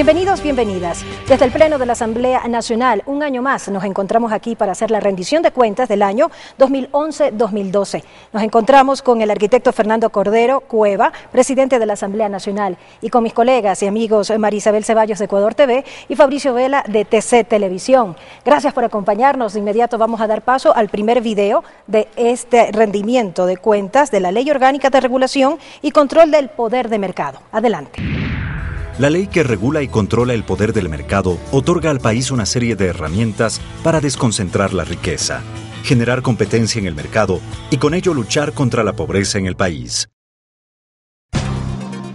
Bienvenidos, bienvenidas. Desde el Pleno de la Asamblea Nacional, un año más nos encontramos aquí para hacer la rendición de cuentas del año 2011-2012. Nos encontramos con el arquitecto Fernando Cordero Cueva, presidente de la Asamblea Nacional, y con mis colegas y amigos María Isabel Ceballos de Ecuador TV y Fabricio Vela de TC Televisión. Gracias por acompañarnos. De inmediato vamos a dar paso al primer video de este rendimiento de cuentas de la Ley Orgánica de Regulación y Control del Poder de Mercado. Adelante. La ley que regula y controla el poder del mercado otorga al país una serie de herramientas para desconcentrar la riqueza, generar competencia en el mercado y con ello luchar contra la pobreza en el país.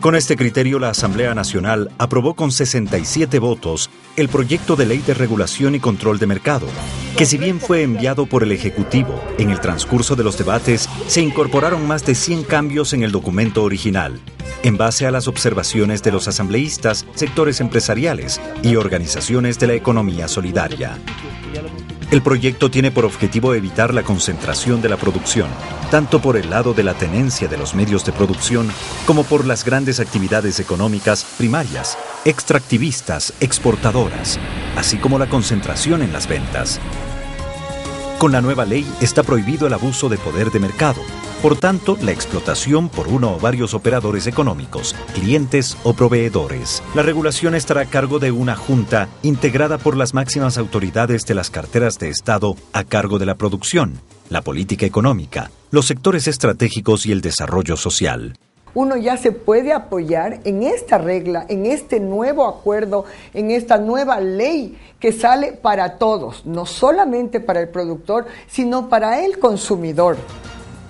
Con este criterio, la Asamblea Nacional aprobó con 67 votos el proyecto de Ley de Regulación y Control de Mercado, que si bien fue enviado por el Ejecutivo, en el transcurso de los debates se incorporaron más de 100 cambios en el documento original, en base a las observaciones de los asambleístas, sectores empresariales y organizaciones de la economía solidaria. El proyecto tiene por objetivo evitar la concentración de la producción, tanto por el lado de la tenencia de los medios de producción como por las grandes actividades económicas primarias, extractivistas, exportadoras, así como la concentración en las ventas. Con la nueva ley está prohibido el abuso de poder de mercado, por tanto, la explotación por uno o varios operadores económicos, clientes o proveedores. La regulación estará a cargo de una junta integrada por las máximas autoridades de las carteras de Estado a cargo de la producción, la política económica, los sectores estratégicos y el desarrollo social. Uno ya se puede apoyar en esta regla, en este nuevo acuerdo, en esta nueva ley que sale para todos, no solamente para el productor, sino para el consumidor.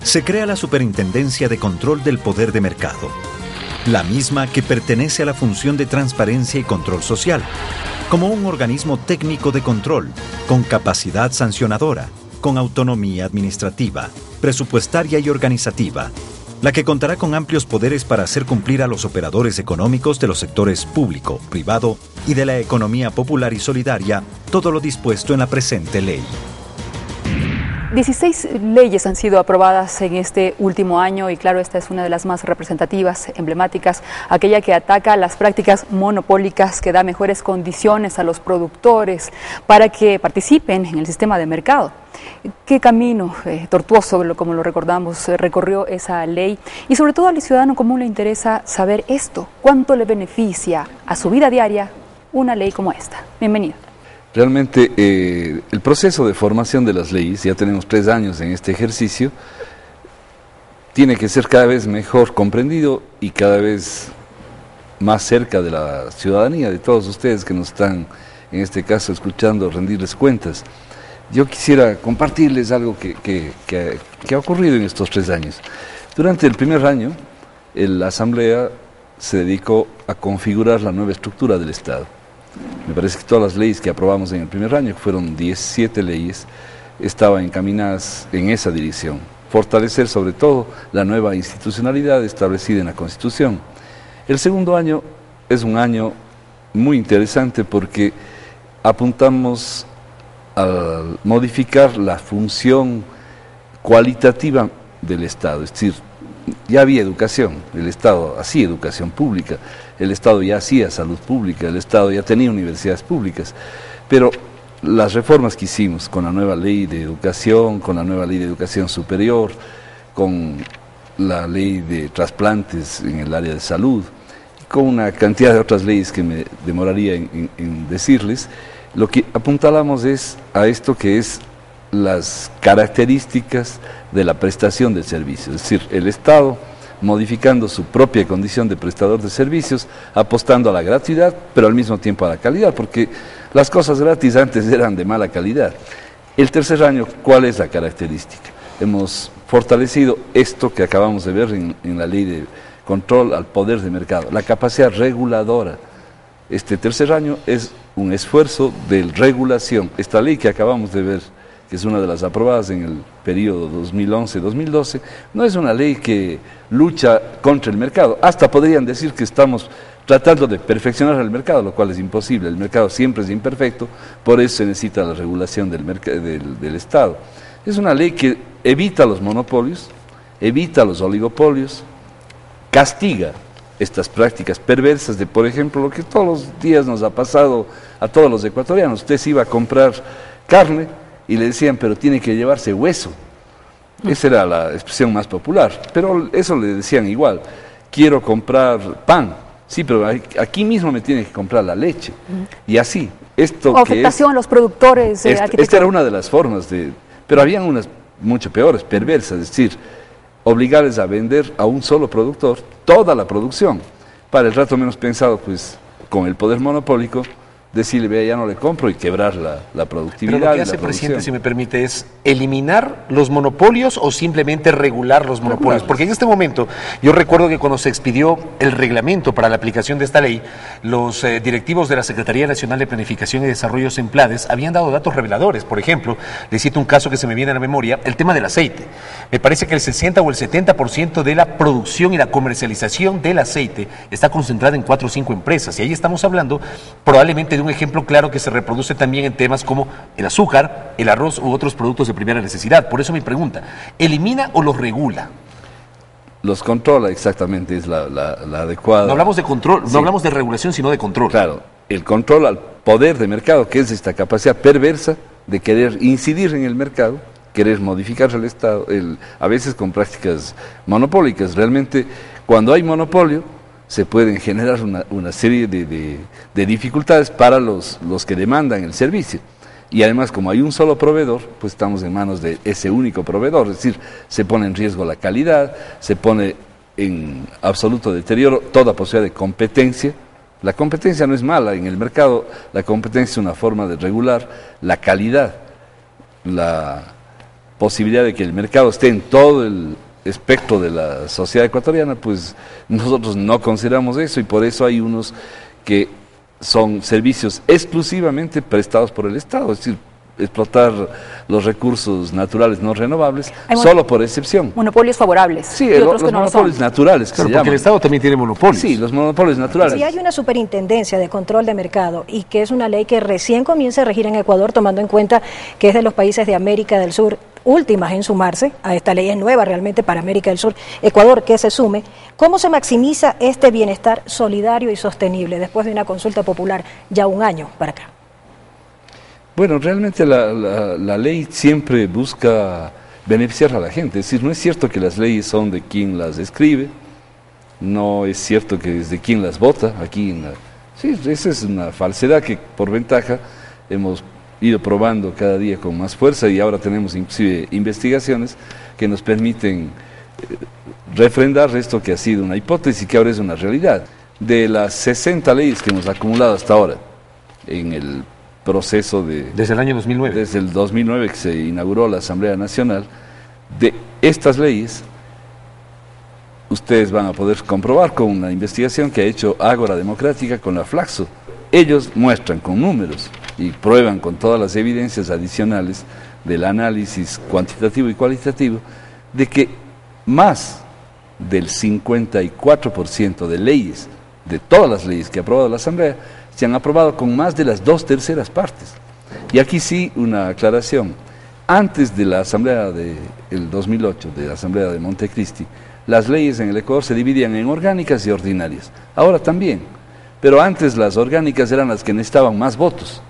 Se crea la Superintendencia de Control del Poder de Mercado, la misma que pertenece a la función de transparencia y control social, como un organismo técnico de control, con capacidad sancionadora, con autonomía administrativa, presupuestaria y organizativa, la que contará con amplios poderes para hacer cumplir a los operadores económicos de los sectores público, privado y de la economía popular y solidaria todo lo dispuesto en la presente ley. 16 leyes han sido aprobadas en este último año y claro, esta es una de las más representativas, emblemáticas, aquella que ataca las prácticas monopólicas, que da mejores condiciones a los productores para que participen en el sistema de mercado. ¿Qué camino tortuoso, como lo recordamos, recorrió esa ley? Y sobre todo al ciudadano común le interesa saber esto, ¿cuánto le beneficia a su vida diaria una ley como esta? Bienvenido. Realmente el proceso de formación de las leyes, ya tenemos 3 años en este ejercicio, tiene que ser cada vez mejor comprendido y cada vez más cerca de la ciudadanía, de todos ustedes que nos están, en este caso, escuchando, rendirles cuentas. Yo quisiera compartirles algo que ha ocurrido en estos 3 años. Durante el primer año, la Asamblea se dedicó a configurar la nueva estructura del Estado. Me parece que todas las leyes que aprobamos en el primer año, que fueron 17 leyes, estaban encaminadas en esa dirección. Fortalecer sobre todo la nueva institucionalidad establecida en la Constitución. El segundo año es un año muy interesante porque apuntamos a modificar la función cualitativa del Estado, es decir, ya había educación, el Estado hacía educación pública, el Estado ya hacía salud pública, el Estado ya tenía universidades públicas, pero las reformas que hicimos con la nueva ley de educación, con la nueva ley de educación superior, con la ley de trasplantes en el área de salud, y con una cantidad de otras leyes que me demoraría en decirles, lo que apuntalamos es a esto que es las características de la prestación del servicio, es decir, el Estado modificando su propia condición de prestador de servicios, apostando a la gratuidad, pero al mismo tiempo a la calidad, porque las cosas gratis antes eran de mala calidad. El tercer año, ¿cuál es la característica? Hemos fortalecido esto que acabamos de ver en la ley de control al poder de mercado, la capacidad reguladora. Este tercer año es un esfuerzo de regulación. Esta ley que acabamos de ver, que es una de las aprobadas en el periodo 2011-2012, no es una ley que lucha contra el mercado. Hasta podrían decir que estamos tratando de perfeccionar el mercado, lo cual es imposible. El mercado siempre es imperfecto, por eso se necesita la regulación del Estado. Es una ley que evita los monopolios, evita los oligopolios, castiga estas prácticas perversas de, por ejemplo, lo que todos los días nos ha pasado a todos los ecuatorianos. Usted se iba a comprar carne y le decían, pero tiene que llevarse hueso. Esa era la expresión más popular, pero eso le decían igual. Quiero comprar pan, sí, pero aquí mismo me tiene que comprar la leche. Y así, esto o afectación a los productores. Esta era una de las formas pero habían unas mucho peores, perversas, es decir, obligarles a vender a un solo productor toda la producción. Para el rato menos pensado, pues, con el poder monopólico, decirle, vea, ya no le compro y quebrar la productividad. Pero lo que hace, presidente, si me permite, es eliminar los monopolios o simplemente regular los monopolios. Porque en este momento, yo recuerdo que cuando se expidió el reglamento para la aplicación de esta ley, los directivos de la Secretaría Nacional de Planificación y Desarrollo, SEMPLADES, habían dado datos reveladores. Por ejemplo, le cito un caso que se me viene a la memoria, el tema del aceite. Me parece que el 60 o el 70% de la producción y la comercialización del aceite está concentrada en 4 o 5 empresas. Y ahí estamos hablando probablemente de un ejemplo claro que se reproduce también en temas como el azúcar, el arroz u otros productos de primera necesidad. Por eso mi pregunta, ¿elimina o los regula? Los controla, exactamente, es la adecuada. No hablamos de control, sí. No hablamos de regulación, sino de control. Claro, el control al poder de mercado, que es esta capacidad perversa de querer incidir en el mercado, querer modificar el Estado, a veces con prácticas monopólicas. Realmente, cuando hay monopolio, se pueden generar una serie de dificultades para los que demandan el servicio. Y además, como hay un solo proveedor, pues estamos en manos de ese único proveedor, es decir, se pone en riesgo la calidad, se pone en absoluto deterioro toda posibilidad de competencia. La competencia no es mala en el mercado, la competencia es una forma de regular la calidad, la posibilidad de que el mercado esté en todo el espectro de la sociedad ecuatoriana. Pues nosotros no consideramos eso y por eso hay unos que son servicios exclusivamente prestados por el Estado, es decir, explotar los recursos naturales no renovables, solo por excepción. Monopolios favorables. Sí, los monopolios naturales que se llaman. Porque el Estado también tiene monopolios. Sí, los monopolios naturales. Si hay una superintendencia de control de mercado y que es una ley que recién comienza a regir en Ecuador, tomando en cuenta que es de los países de América del Sur últimas en sumarse a esta ley, es nueva realmente para América del Sur, Ecuador que se sume, ¿cómo se maximiza este bienestar solidario y sostenible después de una consulta popular ya un año para acá? Bueno, realmente la ley siempre busca beneficiar a la gente, es decir, no es cierto que las leyes son de quien las escribe, no es cierto que es de quien las vota, sí, esa es una falsedad que por ventaja hemos ido probando cada día con más fuerza y ahora tenemos inclusive investigaciones que nos permiten refrendar esto que ha sido una hipótesis y que ahora es una realidad. De las 60 leyes que hemos acumulado hasta ahora en el proceso Desde el año 2009. Desde el 2009 que se inauguró la Asamblea Nacional, de estas leyes, ustedes van a poder comprobar con una investigación que ha hecho Ágora Democrática con la Flaxo. Ellos muestran con números y prueban con todas las evidencias adicionales del análisis cuantitativo y cualitativo de que más del 54% de leyes, de todas las leyes que ha aprobado la Asamblea, se han aprobado con más de las 2/3 partes. Y aquí sí una aclaración. Antes de la Asamblea del 2008, de la Asamblea de Montecristi, las leyes en el Ecuador se dividían en orgánicas y ordinarias. Ahora también. Pero antes las orgánicas eran las que necesitaban más votos.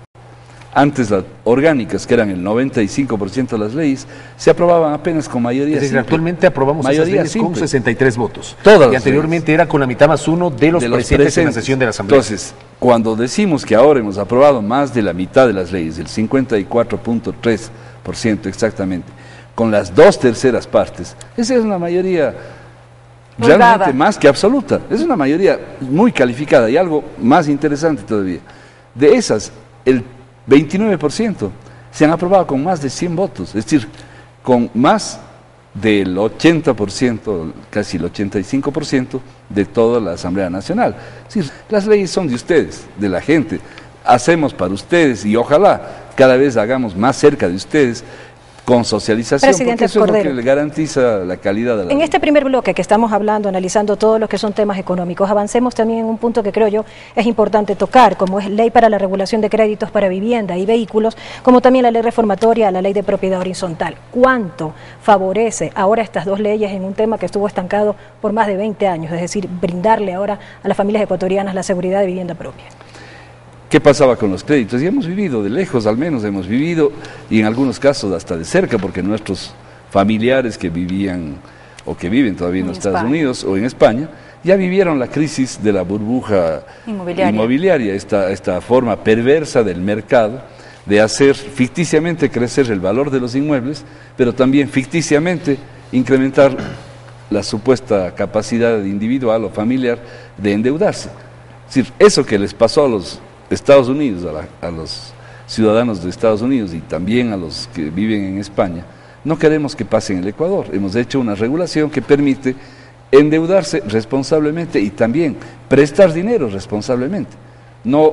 Antes las orgánicas, que eran el 95% de las leyes, se aprobaban apenas con mayoría simple. Es decir, actualmente aprobamos esas leyes con 63 votos. Todas y anteriormente era con la mitad más uno de los presentes en la sesión de la Asamblea. Entonces, cuando decimos que ahora hemos aprobado más de la mitad de las leyes, el 54.3% exactamente, con las 2/3 partes, esa es una mayoría realmente más que absoluta, es una mayoría muy calificada. Y algo más interesante todavía, de esas, el 29% se han aprobado con más de 100 votos, es decir, con más del 80%, casi el 85% de toda la Asamblea Nacional. Es decir, las leyes son de ustedes, de la gente, hacemos para ustedes y ojalá cada vez hagamos más cerca de ustedes con socialización, Presidente porque eso Cordero, es lo que le garantiza la calidad de la en vida. este primer bloque que estamos hablando, analizando todos los que son temas económicos, avancemos también en un punto que creo yo es importante tocar, como es ley para la regulación de créditos para vivienda y vehículos, como también la ley reformatoria a la ley de propiedad horizontal. ¿Cuánto favorece ahora estas dos leyes en un tema que estuvo estancado por más de 20 años? Es decir, brindarle ahora a las familias ecuatorianas la seguridad de vivienda propia. ¿Qué pasaba con los créditos? Y hemos vivido, de lejos al menos hemos vivido, y en algunos casos hasta de cerca, porque nuestros familiares que vivían o que viven todavía en los Estados Unidos o en España, ya vivieron la crisis de la burbuja inmobiliaria, esta forma perversa del mercado de hacer ficticiamente crecer el valor de los inmuebles, pero también ficticiamente incrementar la supuesta capacidad individual o familiar de endeudarse. Es decir, eso que les pasó a los Estados Unidos, a los ciudadanos de Estados Unidos y también a los que viven en España, no queremos que pase en el Ecuador. Hemos hecho una regulación que permite endeudarse responsablemente y también prestar dinero responsablemente, no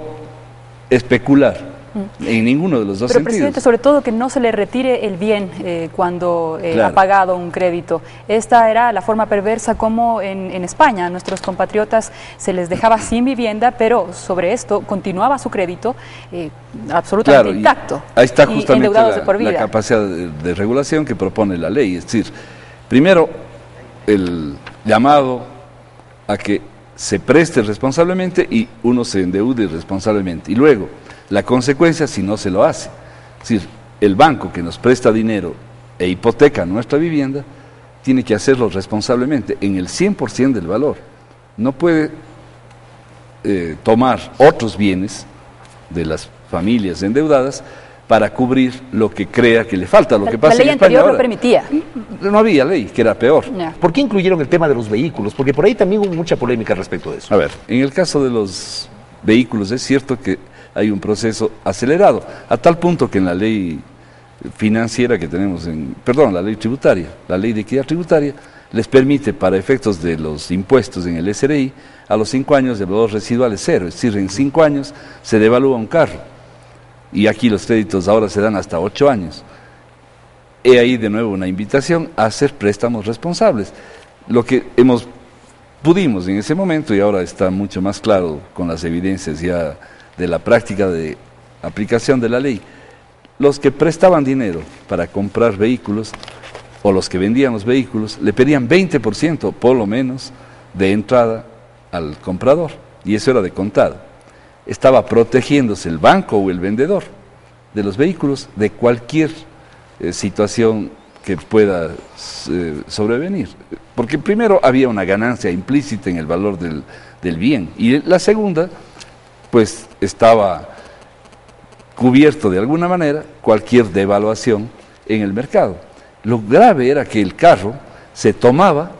especular en ninguno de los dos Pero, sentidos. presidente, sobre todo que no se le retire el bien cuando Claro. ha pagado un crédito. Esta era la forma perversa como en España a nuestros compatriotas se les dejaba sin vivienda, pero sobre esto continuaba su crédito absolutamente Claro, intacto. Ahí está y justamente endeudados de por vida. la capacidad de regulación que propone la ley. Es decir, primero, el llamado a que se preste responsablemente y uno se endeude responsablemente. Y luego, la consecuencia si no se lo hace. Es decir, el banco que nos presta dinero e hipoteca nuestra vivienda tiene que hacerlo responsablemente, en el 100% del valor. No puede tomar otros bienes de las familias endeudadas para cubrir lo que crea que le falta. Lo que pasa la ley en España anterior ahora, lo permitía. no había ley, que era peor. Ya. ¿Por qué incluyeron el tema de los vehículos? Porque por ahí también hubo mucha polémica respecto de eso. A ver, en el caso de los vehículos es cierto que hay un proceso acelerado, a tal punto que en la ley financiera que tenemos, la ley tributaria, la ley de equidad tributaria, les permite para efectos de los impuestos en el SRI, a los 5 años el valor residual es cero, es decir, en 5 años se devalúa un carro, y aquí los créditos ahora se dan hasta 8 años. He ahí de nuevo una invitación a hacer préstamos responsables. Lo que pudimos en ese momento, y ahora está mucho más claro con las evidencias ya de la práctica de aplicación de la ley, los que prestaban dinero para comprar vehículos o los que vendían los vehículos le pedían 20% por lo menos de entrada al comprador, y eso era de contado. Estaba protegiéndose el banco o el vendedor de los vehículos de cualquier situación que pueda sobrevenir, porque primero había una ganancia implícita en el valor del bien, y la segunda, pues estaba cubierto de alguna manera cualquier devaluación en el mercado. Lo grave era que el carro se tomaba,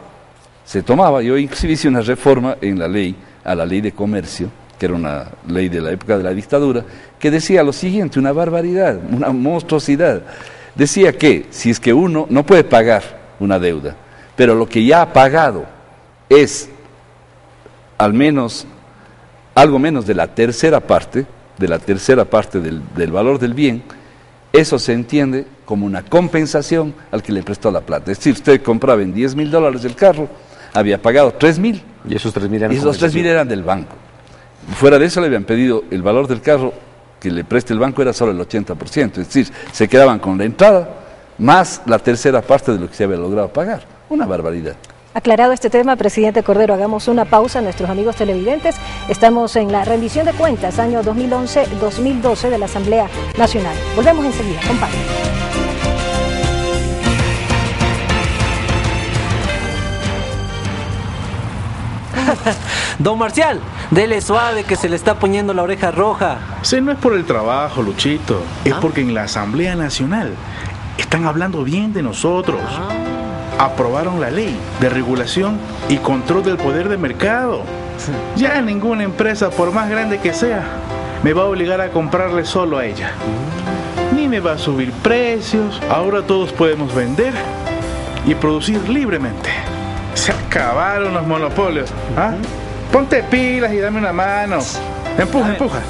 yo inclusive hice una reforma en la ley, a la ley de comercio, que era una ley de la época de la dictadura, que decía lo siguiente, una barbaridad, una monstruosidad. Decía que si es que uno no puede pagar una deuda, pero lo que ya ha pagado es al menos algo menos de la tercera parte del valor del bien, eso se entiende como una compensación al que le prestó la plata. Es decir, usted compraba en $10,000 el carro, había pagado 3,000. Y esos 3,000 eran. Y esos 3,000 eran del banco. Fuera de eso le habían pedido el valor del carro que le preste el banco era solo el 80%. Es decir, se quedaban con la entrada más la tercera parte de lo que se había logrado pagar. Una barbaridad. Aclarado este tema, presidente Cordero, hagamos una pausa, nuestros amigos televidentes. Estamos en la rendición de cuentas año 2011-2012 de la Asamblea Nacional. Volvemos enseguida, compadre. Don Marcial, dele suave que se le está poniendo la oreja roja. Sí, no es por el trabajo, Luchito, es porque en la Asamblea Nacional están hablando bien de nosotros. Aprobaron la ley de regulación y control del poder de mercado. Ya ninguna empresa, por más grande que sea, me va a obligar a comprarle solo a ella. Ni me va a subir precios. Ahora todos podemos vender y producir libremente. Se acabaron los monopolios. ¿Ah? Ponte pilas y dame una mano. Empuja, empuja.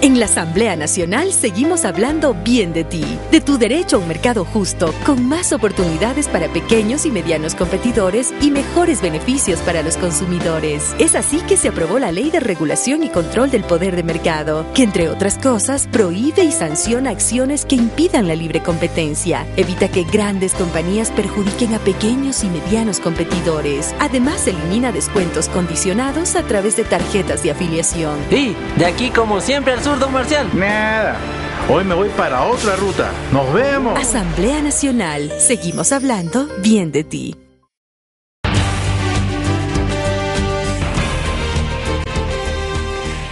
En la Asamblea Nacional seguimos hablando bien de ti, de tu derecho a un mercado justo, con más oportunidades para pequeños y medianos competidores y mejores beneficios para los consumidores. Es así que se aprobó la Ley de Regulación y Control del Poder de Mercado, que entre otras cosas prohíbe y sanciona acciones que impidan la libre competencia, evita que grandes compañías perjudiquen a pequeños y medianos competidores. Además, elimina descuentos condicionados a través de tarjetas de afiliación. Y de aquí como siempre al sur, don Marcial. Nada. Hoy me voy para otra ruta. ¡Nos vemos! Asamblea Nacional. Seguimos hablando bien de ti.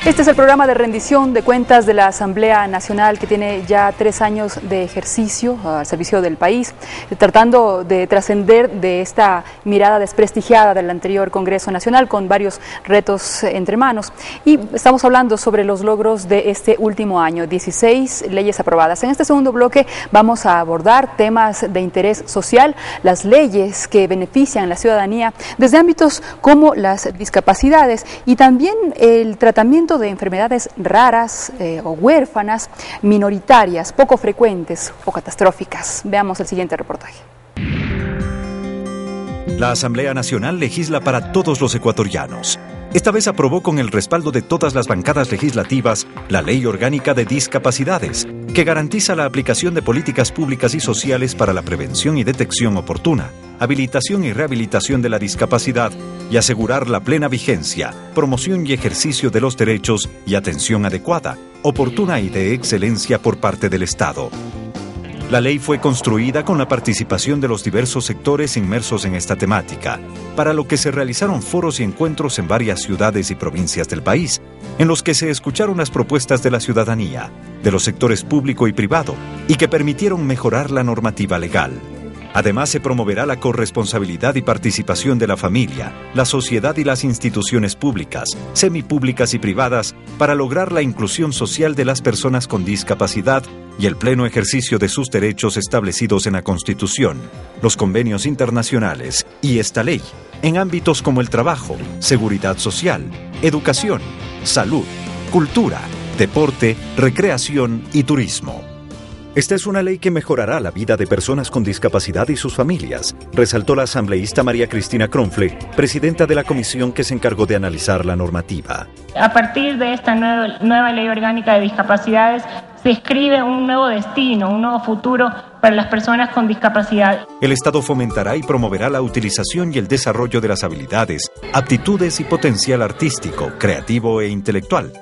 Este es el programa de rendición de cuentas de la Asamblea Nacional, que tiene ya 3 años de ejercicio al servicio del país, tratando de trascender de esta mirada desprestigiada del anterior Congreso Nacional, con varios retos entre manos. Y estamos hablando sobre los logros de este último año, 16 leyes aprobadas. En este segundo bloque vamos a abordar temas de interés social, las leyes que benefician a la ciudadanía desde ámbitos como las discapacidades y también el tratamiento de enfermedades raras o huérfanas, minoritarias, poco frecuentes o catastróficas. Veamos el siguiente reportaje. La Asamblea Nacional legisla para todos los ecuatorianos. Esta vez aprobó con el respaldo de todas las bancadas legislativas la Ley Orgánica de Discapacidades, que garantiza la aplicación de políticas públicas y sociales para la prevención y detección oportuna, habilitación y rehabilitación de la discapacidad y asegurar la plena vigencia, promoción y ejercicio de los derechos y atención adecuada, oportuna y de excelencia por parte del Estado. La ley fue construida con la participación de los diversos sectores inmersos en esta temática, para lo que se realizaron foros y encuentros en varias ciudades y provincias del país, en los que se escucharon las propuestas de la ciudadanía, de los sectores público y privado, y que permitieron mejorar la normativa legal. Además, se promoverá la corresponsabilidad y participación de la familia, la sociedad y las instituciones públicas, semipúblicas y privadas para lograr la inclusión social de las personas con discapacidad y el pleno ejercicio de sus derechos establecidos en la Constitución, los convenios internacionales y esta ley, en ámbitos como el trabajo, seguridad social, educación, salud, cultura, deporte, recreación y turismo. Esta es una ley que mejorará la vida de personas con discapacidad y sus familias, resaltó la asambleísta María Cristina Cronfle, presidenta de la comisión que se encargó de analizar la normativa. A partir de esta nueva ley orgánica de discapacidades, se escribe un nuevo destino, un nuevo futuro para las personas con discapacidad. El Estado fomentará y promoverá la utilización y el desarrollo de las habilidades, aptitudes y potencial artístico, creativo e intelectual.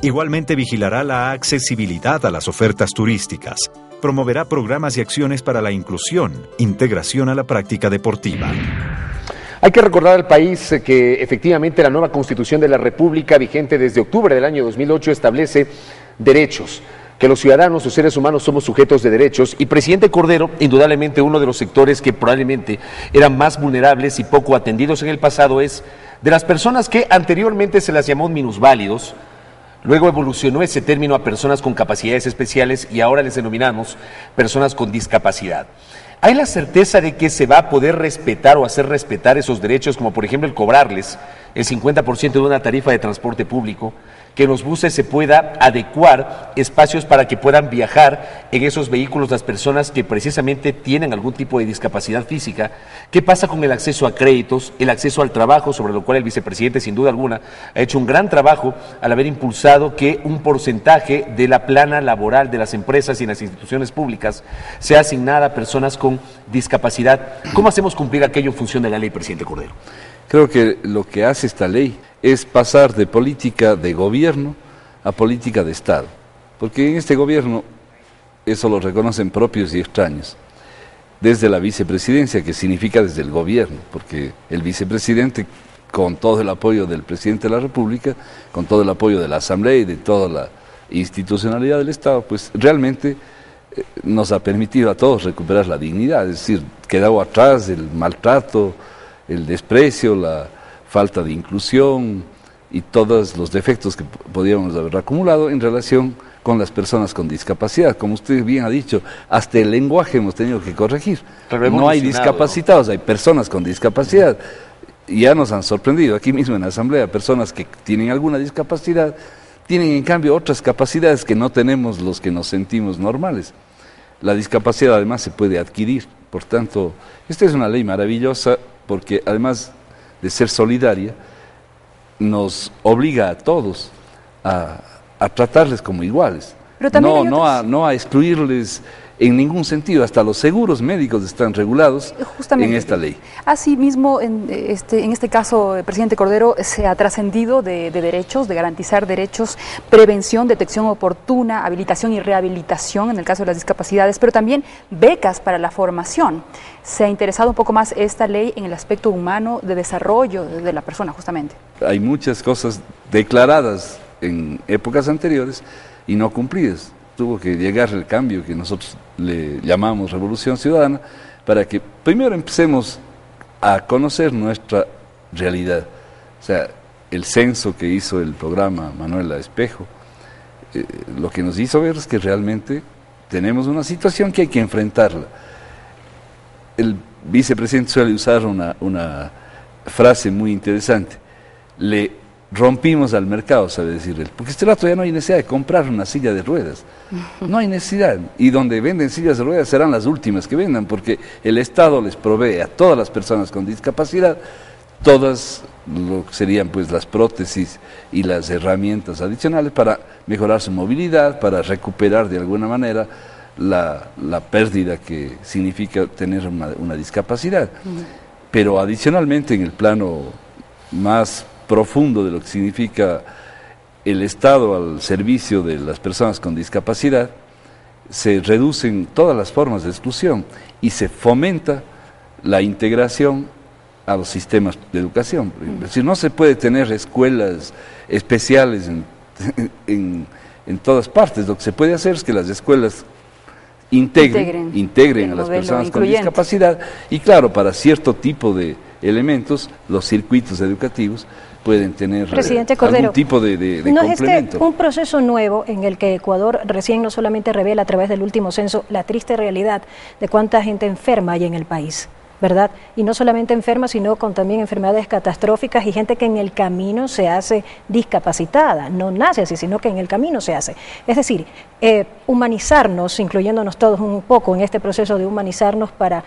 Igualmente vigilará la accesibilidad a las ofertas turísticas, promoverá programas y acciones para la inclusión, integración a la práctica deportiva. Hay que recordar al país que efectivamente la nueva Constitución de la República, vigente desde octubre del año 2008, establece derechos, que los ciudadanos, los seres humanos, somos sujetos de derechos, y presidente Cordero, indudablemente uno de los sectores que probablemente eran más vulnerables y poco atendidos en el pasado, es de las personas que anteriormente se las llamó minusválidos. Luego evolucionó ese término a personas con capacidades especiales y ahora les denominamos personas con discapacidad. ¿Hay la certeza de que se va a poder respetar o hacer respetar esos derechos, como por ejemplo el cobrarles el 50% de una tarifa de transporte público, que en los buses se pueda adecuar espacios para que puedan viajar en esos vehículos las personas que precisamente tienen algún tipo de discapacidad física? ¿Qué pasa con el acceso a créditos, el acceso al trabajo, sobre lo cual el vicepresidente sin duda alguna ha hecho un gran trabajo al haber impulsado que un porcentaje de la plana laboral de las empresas y en las instituciones públicas sea asignada a personas con discapacidad? ¿Cómo hacemos cumplir aquello en función de la ley, presidente Cordero? Creo que lo que hace esta ley es pasar de política de gobierno a política de Estado, porque en este gobierno eso lo reconocen propios y extraños, desde la vicepresidencia, que significa desde el gobierno, porque el vicepresidente, con todo el apoyo del presidente de la República, con todo el apoyo de la Asamblea y de toda la institucionalidad del Estado, pues realmente nos ha permitido a todos recuperar la dignidad, es decir, quedado atrás el maltrato, el desprecio, la falta de inclusión y todos los defectos que podíamos haber acumulado en relación con las personas con discapacidad. Como usted bien ha dicho, hasta el lenguaje hemos tenido que corregir. No hay discapacitados, hay personas con discapacidad. Ya nos han sorprendido aquí mismo en la Asamblea, personas que tienen alguna discapacidad, tienen en cambio otras capacidades que no tenemos los que nos sentimos normales. La discapacidad además se puede adquirir, por tanto, esta es una ley maravillosa porque además de ser solidaria, nos obliga a todos a tratarles como iguales, no a excluirles en ningún sentido. Hasta los seguros médicos están regulados en esta ley. Asimismo, en este caso, presidente Cordero, se ha trascendido de derechos, de garantizar derechos, prevención, detección oportuna, habilitación y rehabilitación en el caso de las discapacidades, pero también becas para la formación. Se ha interesado un poco más esta ley en el aspecto humano de desarrollo de la persona, justamente. Hay muchas cosas declaradas en épocas anteriores y no cumplidas. Tuvo que llegar el cambio que nosotros le llamamos Revolución Ciudadana para que primero empecemos a conocer nuestra realidad. O sea, el censo que hizo el programa Manuela Espejo, lo que nos hizo ver es que realmente tenemos una situación que hay que enfrentarla. El vicepresidente suele usar una frase muy interesante: le rompimos al mercado, sabe decir él, porque este rato ya no hay necesidad de comprar una silla de ruedas, no hay necesidad, y donde venden sillas de ruedas serán las últimas que vendan, porque el Estado les provee a todas las personas con discapacidad, todas lo que serían pues las prótesis y las herramientas adicionales para mejorar su movilidad, para recuperar de alguna manera la pérdida que significa tener una discapacidad. Pero adicionalmente, en el plano más profundo de lo que significa el Estado al servicio de las personas con discapacidad, se reducen todas las formas de exclusión y se fomenta la integración a los sistemas de educación. Es decir, no se puede tener escuelas especiales en todas partes. Lo que se puede hacer es que las escuelas integren a las personas con discapacidad, y claro, para cierto tipo de elementos, los circuitos educativos pueden tener algún tipo de ¿No complemento? es este un proceso nuevo en el que Ecuador recién no solamente revela a través del último censo la triste realidad de cuánta gente enferma hay en el país, ¿verdad? Y no solamente enferma, sino con también enfermedades catastróficas y gente que en el camino se hace discapacitada, no nace así, sino que en el camino se hace. Es decir, humanizarnos, incluyéndonos todos un poco en este proceso de humanizarnos para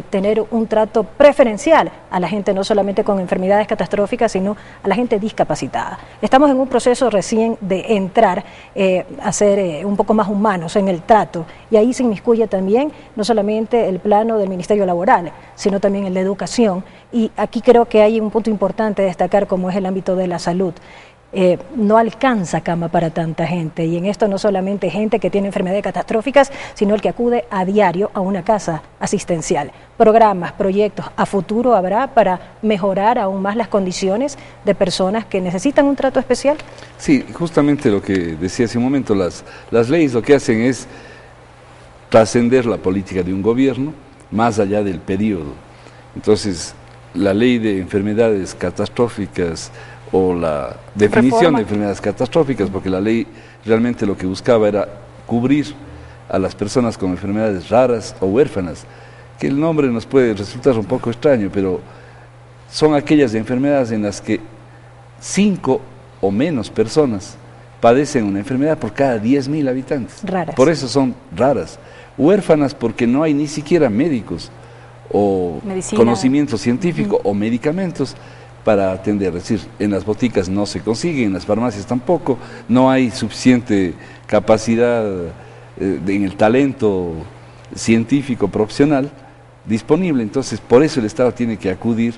tener un trato preferencial a la gente no solamente con enfermedades catastróficas, sino a la gente discapacitada. Estamos en un proceso recién de entrar a ser un poco más humanos en el trato, y ahí se inmiscuye también no solamente el plano del Ministerio Laboral, sino también el de educación, y aquí creo que hay un punto importante a destacar, como es el ámbito de la salud. No alcanza cama para tanta gente, y en esto no solamente gente que tiene enfermedades catastróficas, sino el que acude a diario a una casa asistencial. Programas, proyectos a futuro habrá para mejorar aún más las condiciones de personas que necesitan un trato especial. Sí, justamente lo que decía hace un momento, las leyes lo que hacen es trascender la política de un gobierno más allá del periodo. Entonces, la ley de enfermedades catastróficas o la definición de enfermedades catastróficas, porque la ley realmente lo que buscaba era cubrir a las personas con enfermedades raras o huérfanas, que el nombre nos puede resultar un poco extraño, pero son aquellas enfermedades en las que 5 o menos personas padecen una enfermedad por cada 10.000 habitantes. Raras. Por eso son raras. Huérfanas porque no hay ni siquiera médicos o conocimiento científico o medicamentos para atender. Es decir, en las boticas no se consiguen, en las farmacias tampoco, no hay suficiente capacidad en el talento científico profesional disponible. Entonces, por eso el Estado tiene que acudir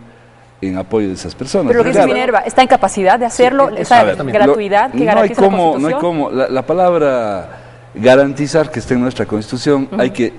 en apoyo de esas personas. Pero lo que dice Minerva, ¿está en capacidad de hacerlo? Sí, esa gratuidad que garantiza la Constitución. No hay cómo, la palabra garantizar que esté en nuestra Constitución, hay que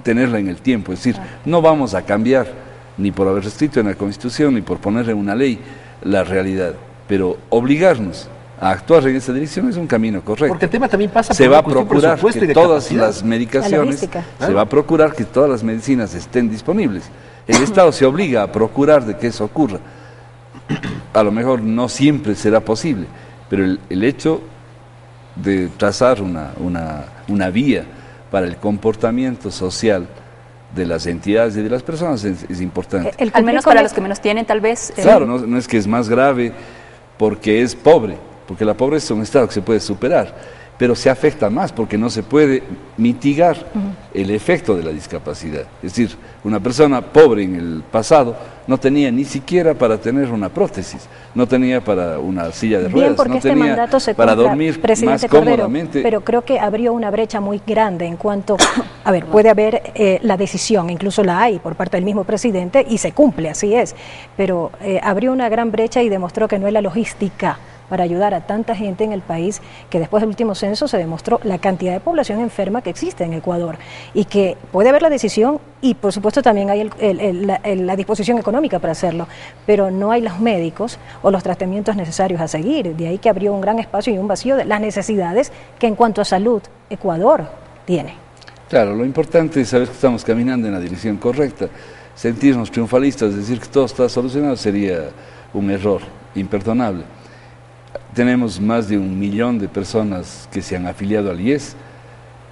tenerla en el tiempo. Es decir, no vamos a cambiar ni por haber escrito en la Constitución, ni por ponerle en una ley la realidad, pero obligarnos a actuar en esa dirección es un camino correcto. Porque el tema también pasa por se va a procurar que todas las medicaciones, se va a procurar que todas las medicinas estén disponibles. El Estado se obliga a procurar de que eso ocurra. A lo mejor no siempre será posible, pero el hecho de trazar una vía para el comportamiento social de las entidades y de las personas es importante. Al menos para los que menos tienen, tal vez. Claro, no es que es más grave porque es pobre, porque la pobreza es un estado que se puede superar, pero se afecta más porque no se puede mitigar el efecto de la discapacidad. Es decir, una persona pobre en el pasado no tenía ni siquiera para tener una prótesis, no tenía para una silla de ruedas, porque no este tenía mandato se para cumpla, dormir presidente más Cordero, cómodamente. pero creo que abrió una brecha muy grande en cuanto, a ver, puede haber la decisión, incluso la hay por parte del mismo presidente y se cumple, así es, pero abrió una gran brecha y demostró que no es la logística para ayudar a tanta gente en el país, que después del último censo se demostró la cantidad de población enferma que existe en Ecuador y que puede haber la decisión y por supuesto también hay la disposición económica para hacerlo, pero no hay los médicos o los tratamientos necesarios a seguir. De ahí que abrió un gran espacio y un vacío de las necesidades que en cuanto a salud Ecuador tiene. Claro, lo importante es saber que estamos caminando en la dirección correcta. Sentirnos triunfalistas, decir que todo está solucionado sería un error imperdonable. Tenemos más de 1 millón de personas que se han afiliado al IES.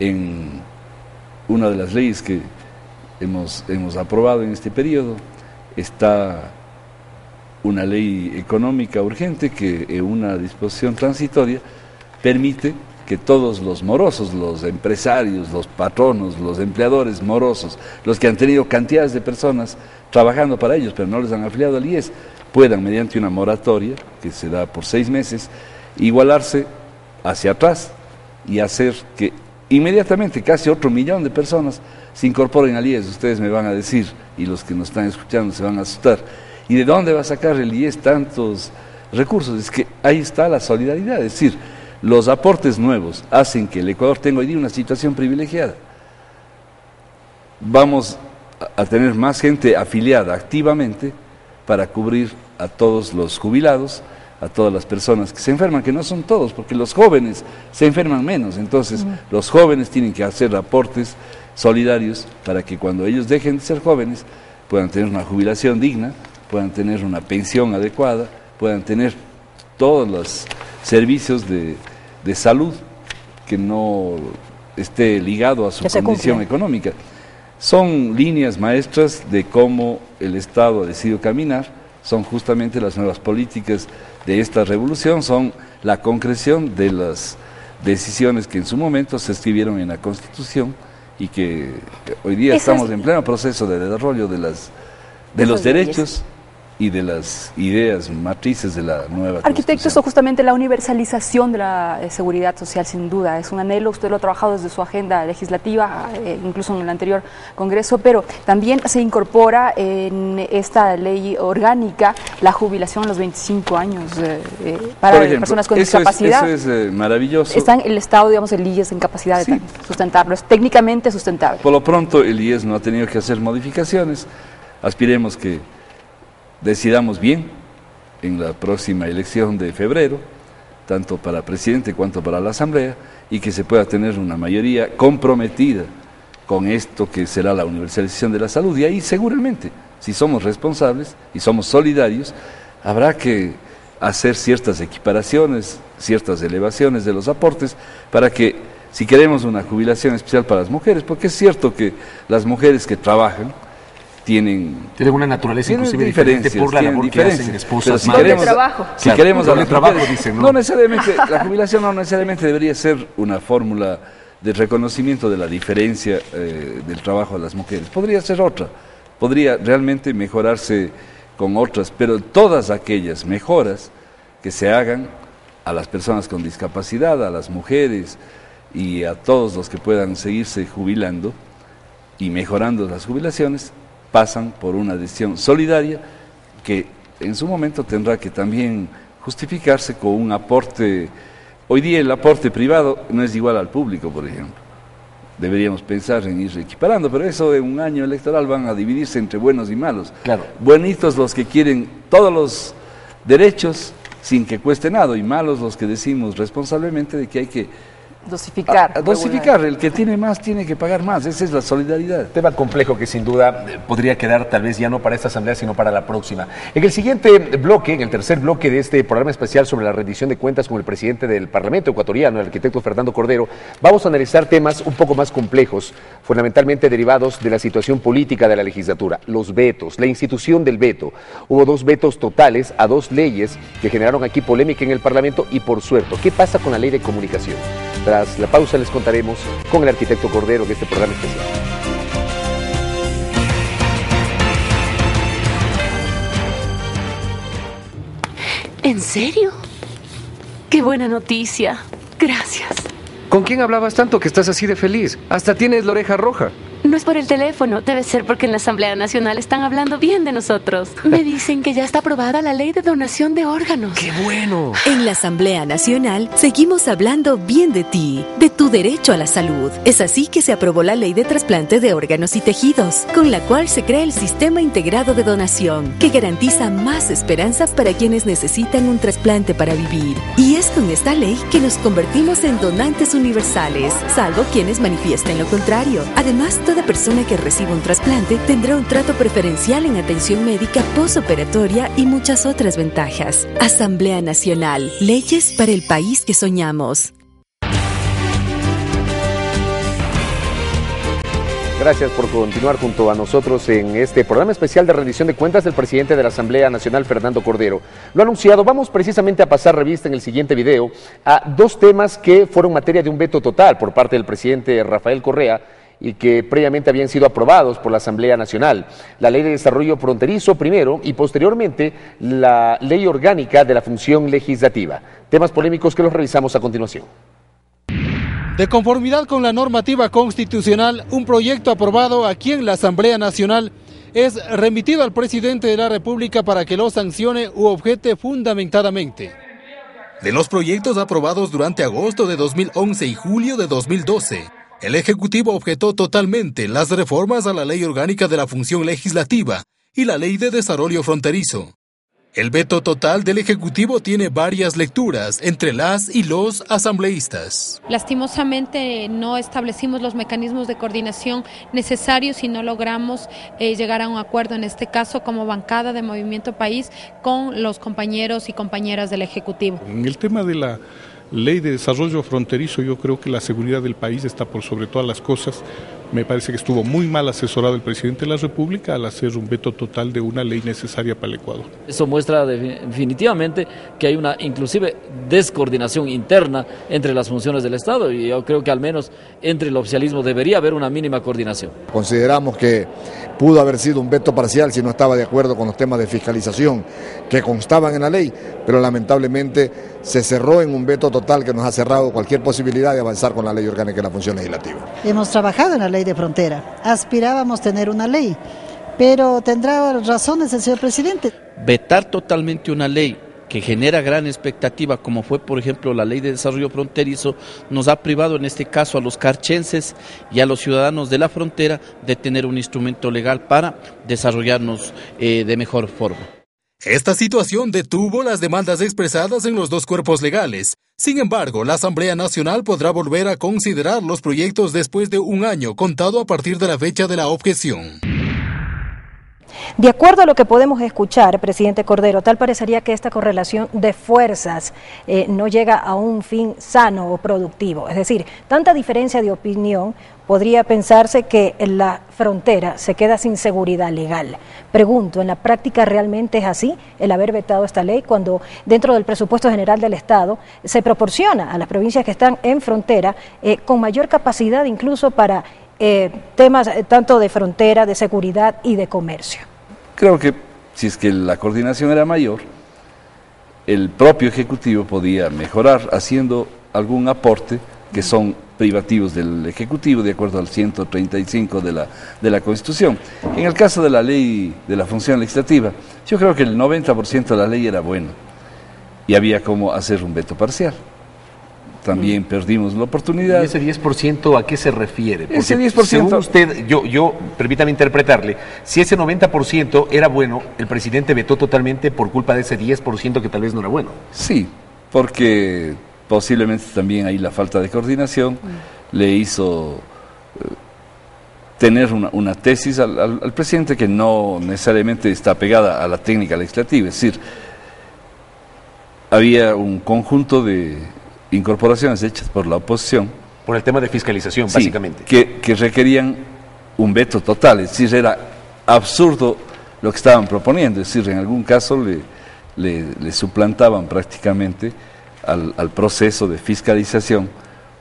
En una de las leyes que hemos aprobado en este periodo está una ley económica urgente que en una disposición transitoria permite que todos los morosos, los empresarios, los patronos, los empleadores morosos, los que han tenido cantidades de personas trabajando para ellos pero no les han afiliado al IES, puedan, mediante una moratoria, que se da por 6 meses, igualarse hacia atrás y hacer que inmediatamente casi otro 1 millón de personas se incorporen al IES. Ustedes me van a decir, y los que nos están escuchando se van a asustar, ¿y de dónde va a sacar el IES tantos recursos? Es que ahí está la solidaridad, es decir, los aportes nuevos hacen que el Ecuador tenga hoy día una situación privilegiada. Vamos a tener más gente afiliada activamente para cubrir a todos los jubilados, a todas las personas que se enferman, que no son todos, porque los jóvenes se enferman menos, entonces los jóvenes tienen que hacer aportes solidarios para que cuando ellos dejen de ser jóvenes puedan tener una jubilación digna, puedan tener una pensión adecuada, puedan tener todos los servicios de salud que no esté ligado a su condición económica. Son líneas maestras de cómo el Estado ha decidido caminar, son justamente las nuevas políticas de esta revolución, son la concreción de las decisiones que en su momento se escribieron en la Constitución y que hoy día estamos en pleno proceso de desarrollo de los derechos y de las ideas matrices de la nueva Arquitecto, esto justamente la universalización de la seguridad social, sin duda, es un anhelo, usted lo ha trabajado desde su agenda legislativa, incluso en el anterior Congreso, pero también se incorpora en esta ley orgánica la jubilación a los 25 años para personas con discapacidad. Eso es maravilloso. Está en el Estado, digamos, el IES en capacidad de sustentarlo, es técnicamente sustentable. Por lo pronto el IES no ha tenido que hacer modificaciones, aspiremos que decidamos bien en la próxima elección de febrero, tanto para presidente cuanto para la Asamblea, y que se pueda tener una mayoría comprometida con esto que será la universalización de la salud. Y ahí seguramente, si somos responsables y somos solidarios, habrá que hacer ciertas equiparaciones, ciertas elevaciones de los aportes, para que, si queremos una jubilación especial para las mujeres, porque es cierto que las mujeres que trabajan tienen una naturaleza inclusive diferente por la labor que hacen esposas, madres. Si queremos darle trabajo, dicen, ¿no? No necesariamente, la jubilación no necesariamente debería ser una fórmula de reconocimiento de la diferencia del trabajo de las mujeres. Podría ser otra, podría realmente mejorarse con otras, pero todas aquellas mejoras que se hagan a las personas con discapacidad, a las mujeres y a todos los que puedan seguirse jubilando y mejorando las jubilaciones, pasan por una decisión solidaria que en su momento tendrá que también justificarse con un aporte. Hoy día el aporte privado no es igual al público, por ejemplo. Deberíamos pensar en ir equiparando, pero eso en un año electoral van a dividirse entre buenos y malos. Claro. Buenitos los que quieren todos los derechos sin que cueste nada, y malos los que decimos responsablemente de que hay que Dosificar. Dosificar, el que tiene más tiene que pagar más, esa es la solidaridad. Tema complejo que sin duda podría quedar tal vez ya no para esta asamblea, sino para la próxima. En el siguiente bloque, en el tercer bloque de este programa especial sobre la rendición de cuentas con el presidente del Parlamento ecuatoriano, el arquitecto Fernando Cordero, vamos a analizar temas un poco más complejos, fundamentalmente derivados de la situación política de la legislatura, los vetos, la institución del veto. Hubo 2 vetos totales a 2 leyes que generaron aquí polémica en el Parlamento y por suerte, ¿qué pasa con la ley de comunicación? Tras la pausa les contaremos con el arquitecto Cordero de este programa especial. ¿En serio? ¡Qué buena noticia! Gracias. ¿Con quién hablabas tanto que estás así de feliz? Hasta tienes la oreja roja. No es por el teléfono, debe ser porque en la Asamblea Nacional están hablando bien de nosotros. Me dicen que ya está aprobada la ley de donación de órganos. ¡Qué bueno! En la Asamblea Nacional seguimos hablando bien de ti, de tu derecho a la salud. Es así que se aprobó la ley de trasplante de órganos y tejidos, con la cual se crea el Sistema Integrado de Donación, que garantiza más esperanza para quienes necesitan un trasplante para vivir. Y es con esta ley que nos convertimos en donantes universales, salvo quienes manifiesten lo contrario. Además, toda persona que reciba un trasplante tendrá un trato preferencial en atención médica postoperatoria y muchas otras ventajas. Asamblea Nacional. Leyes para el país que soñamos. Gracias por continuar junto a nosotros en este programa especial de rendición de cuentas del presidente de la Asamblea Nacional, Fernando Cordero. Lo ha anunciado, vamos precisamente a pasar revista en el siguiente video a 2 temas que fueron materia de un veto total por parte del presidente Rafael Correa y que previamente habían sido aprobados por la Asamblea Nacional. La Ley de Desarrollo Fronterizo primero y posteriormente la Ley Orgánica de la Función Legislativa. Temas polémicos que los revisamos a continuación. De conformidad con la normativa constitucional, un proyecto aprobado aquí en la Asamblea Nacional es remitido al presidente de la República para que lo sancione u objete fundamentadamente. De los proyectos aprobados durante agosto de 2011 y julio de 2012, el Ejecutivo objetó totalmente las reformas a la Ley Orgánica de la Función Legislativa y la Ley de Desarrollo Fronterizo. El veto total del Ejecutivo tiene varias lecturas entre las y los asambleístas. Lastimosamente no establecimos los mecanismos de coordinación necesarios y no logramos llegar a un acuerdo, en este caso como bancada de Movimiento País, con los compañeros y compañeras del Ejecutivo. En el tema de la Ley de Desarrollo Fronterizo, yo creo que la seguridad del país está por sobre todas las cosas. Me parece que estuvo muy mal asesorado el presidente de la República al hacer un veto total de una ley necesaria para el Ecuador. Eso muestra definitivamente que hay una inclusive descoordinación interna entre las funciones del Estado y yo creo que al menos entre el oficialismo debería haber una mínima coordinación. Consideramos que pudo haber sido un veto parcial si no estaba de acuerdo con los temas de fiscalización que constaban en la ley, pero lamentablemente se cerró en un veto total que nos ha cerrado cualquier posibilidad de avanzar con la Ley Orgánica de la Función Legislativa. Hemos trabajado en la ley de frontera, aspirábamos tener una ley, pero tendrá razones el señor presidente. Vetar totalmente una ley que genera gran expectativa, como fue por ejemplo la Ley de Desarrollo Fronterizo, nos ha privado en este caso a los carchenses y a los ciudadanos de la frontera de tener un instrumento legal para desarrollarnos de mejor forma. Esta situación detuvo las demandas expresadas en los 2 cuerpos legales. Sin embargo, la Asamblea Nacional podrá volver a considerar los proyectos después de un año contado a partir de la fecha de la objeción. De acuerdo a lo que podemos escuchar, presidente Cordero, tal parecería que esta correlación de fuerzas no llega a un fin sano o productivo. Es decir, tanta diferencia de opinión podría pensarse que la frontera se queda sin seguridad legal. Pregunto, ¿en la práctica realmente es así el haber vetado esta ley cuando dentro del presupuesto general del Estado se proporciona a las provincias que están en frontera con mayor capacidad incluso para temas tanto de frontera, de seguridad y de comercio? Creo que si es que la coordinación era mayor, el propio Ejecutivo podía mejorar haciendo algún aporte que son privativos del Ejecutivo, de acuerdo al 135 de la Constitución. En el caso de la Ley de la Función Legislativa, yo creo que el 90% de la ley era bueno y había como hacer un veto parcial. También perdimos la oportunidad. ¿Y ese 10% a qué se refiere? Porque ese 10%... según usted, yo permítame interpretarle, si ese 90% era bueno, el presidente vetó totalmente por culpa de ese 10% que tal vez no era bueno. Sí, porque posiblemente también ahí la falta de coordinación le hizo tener una tesis al presidente que no necesariamente está pegada a la técnica legislativa, es decir, había un conjunto de incorporaciones hechas por la oposición. Por el tema de fiscalización, sí, básicamente. Que requerían un veto total, es decir, era absurdo lo que estaban proponiendo, es decir, en algún caso le suplantaban prácticamente al proceso de fiscalización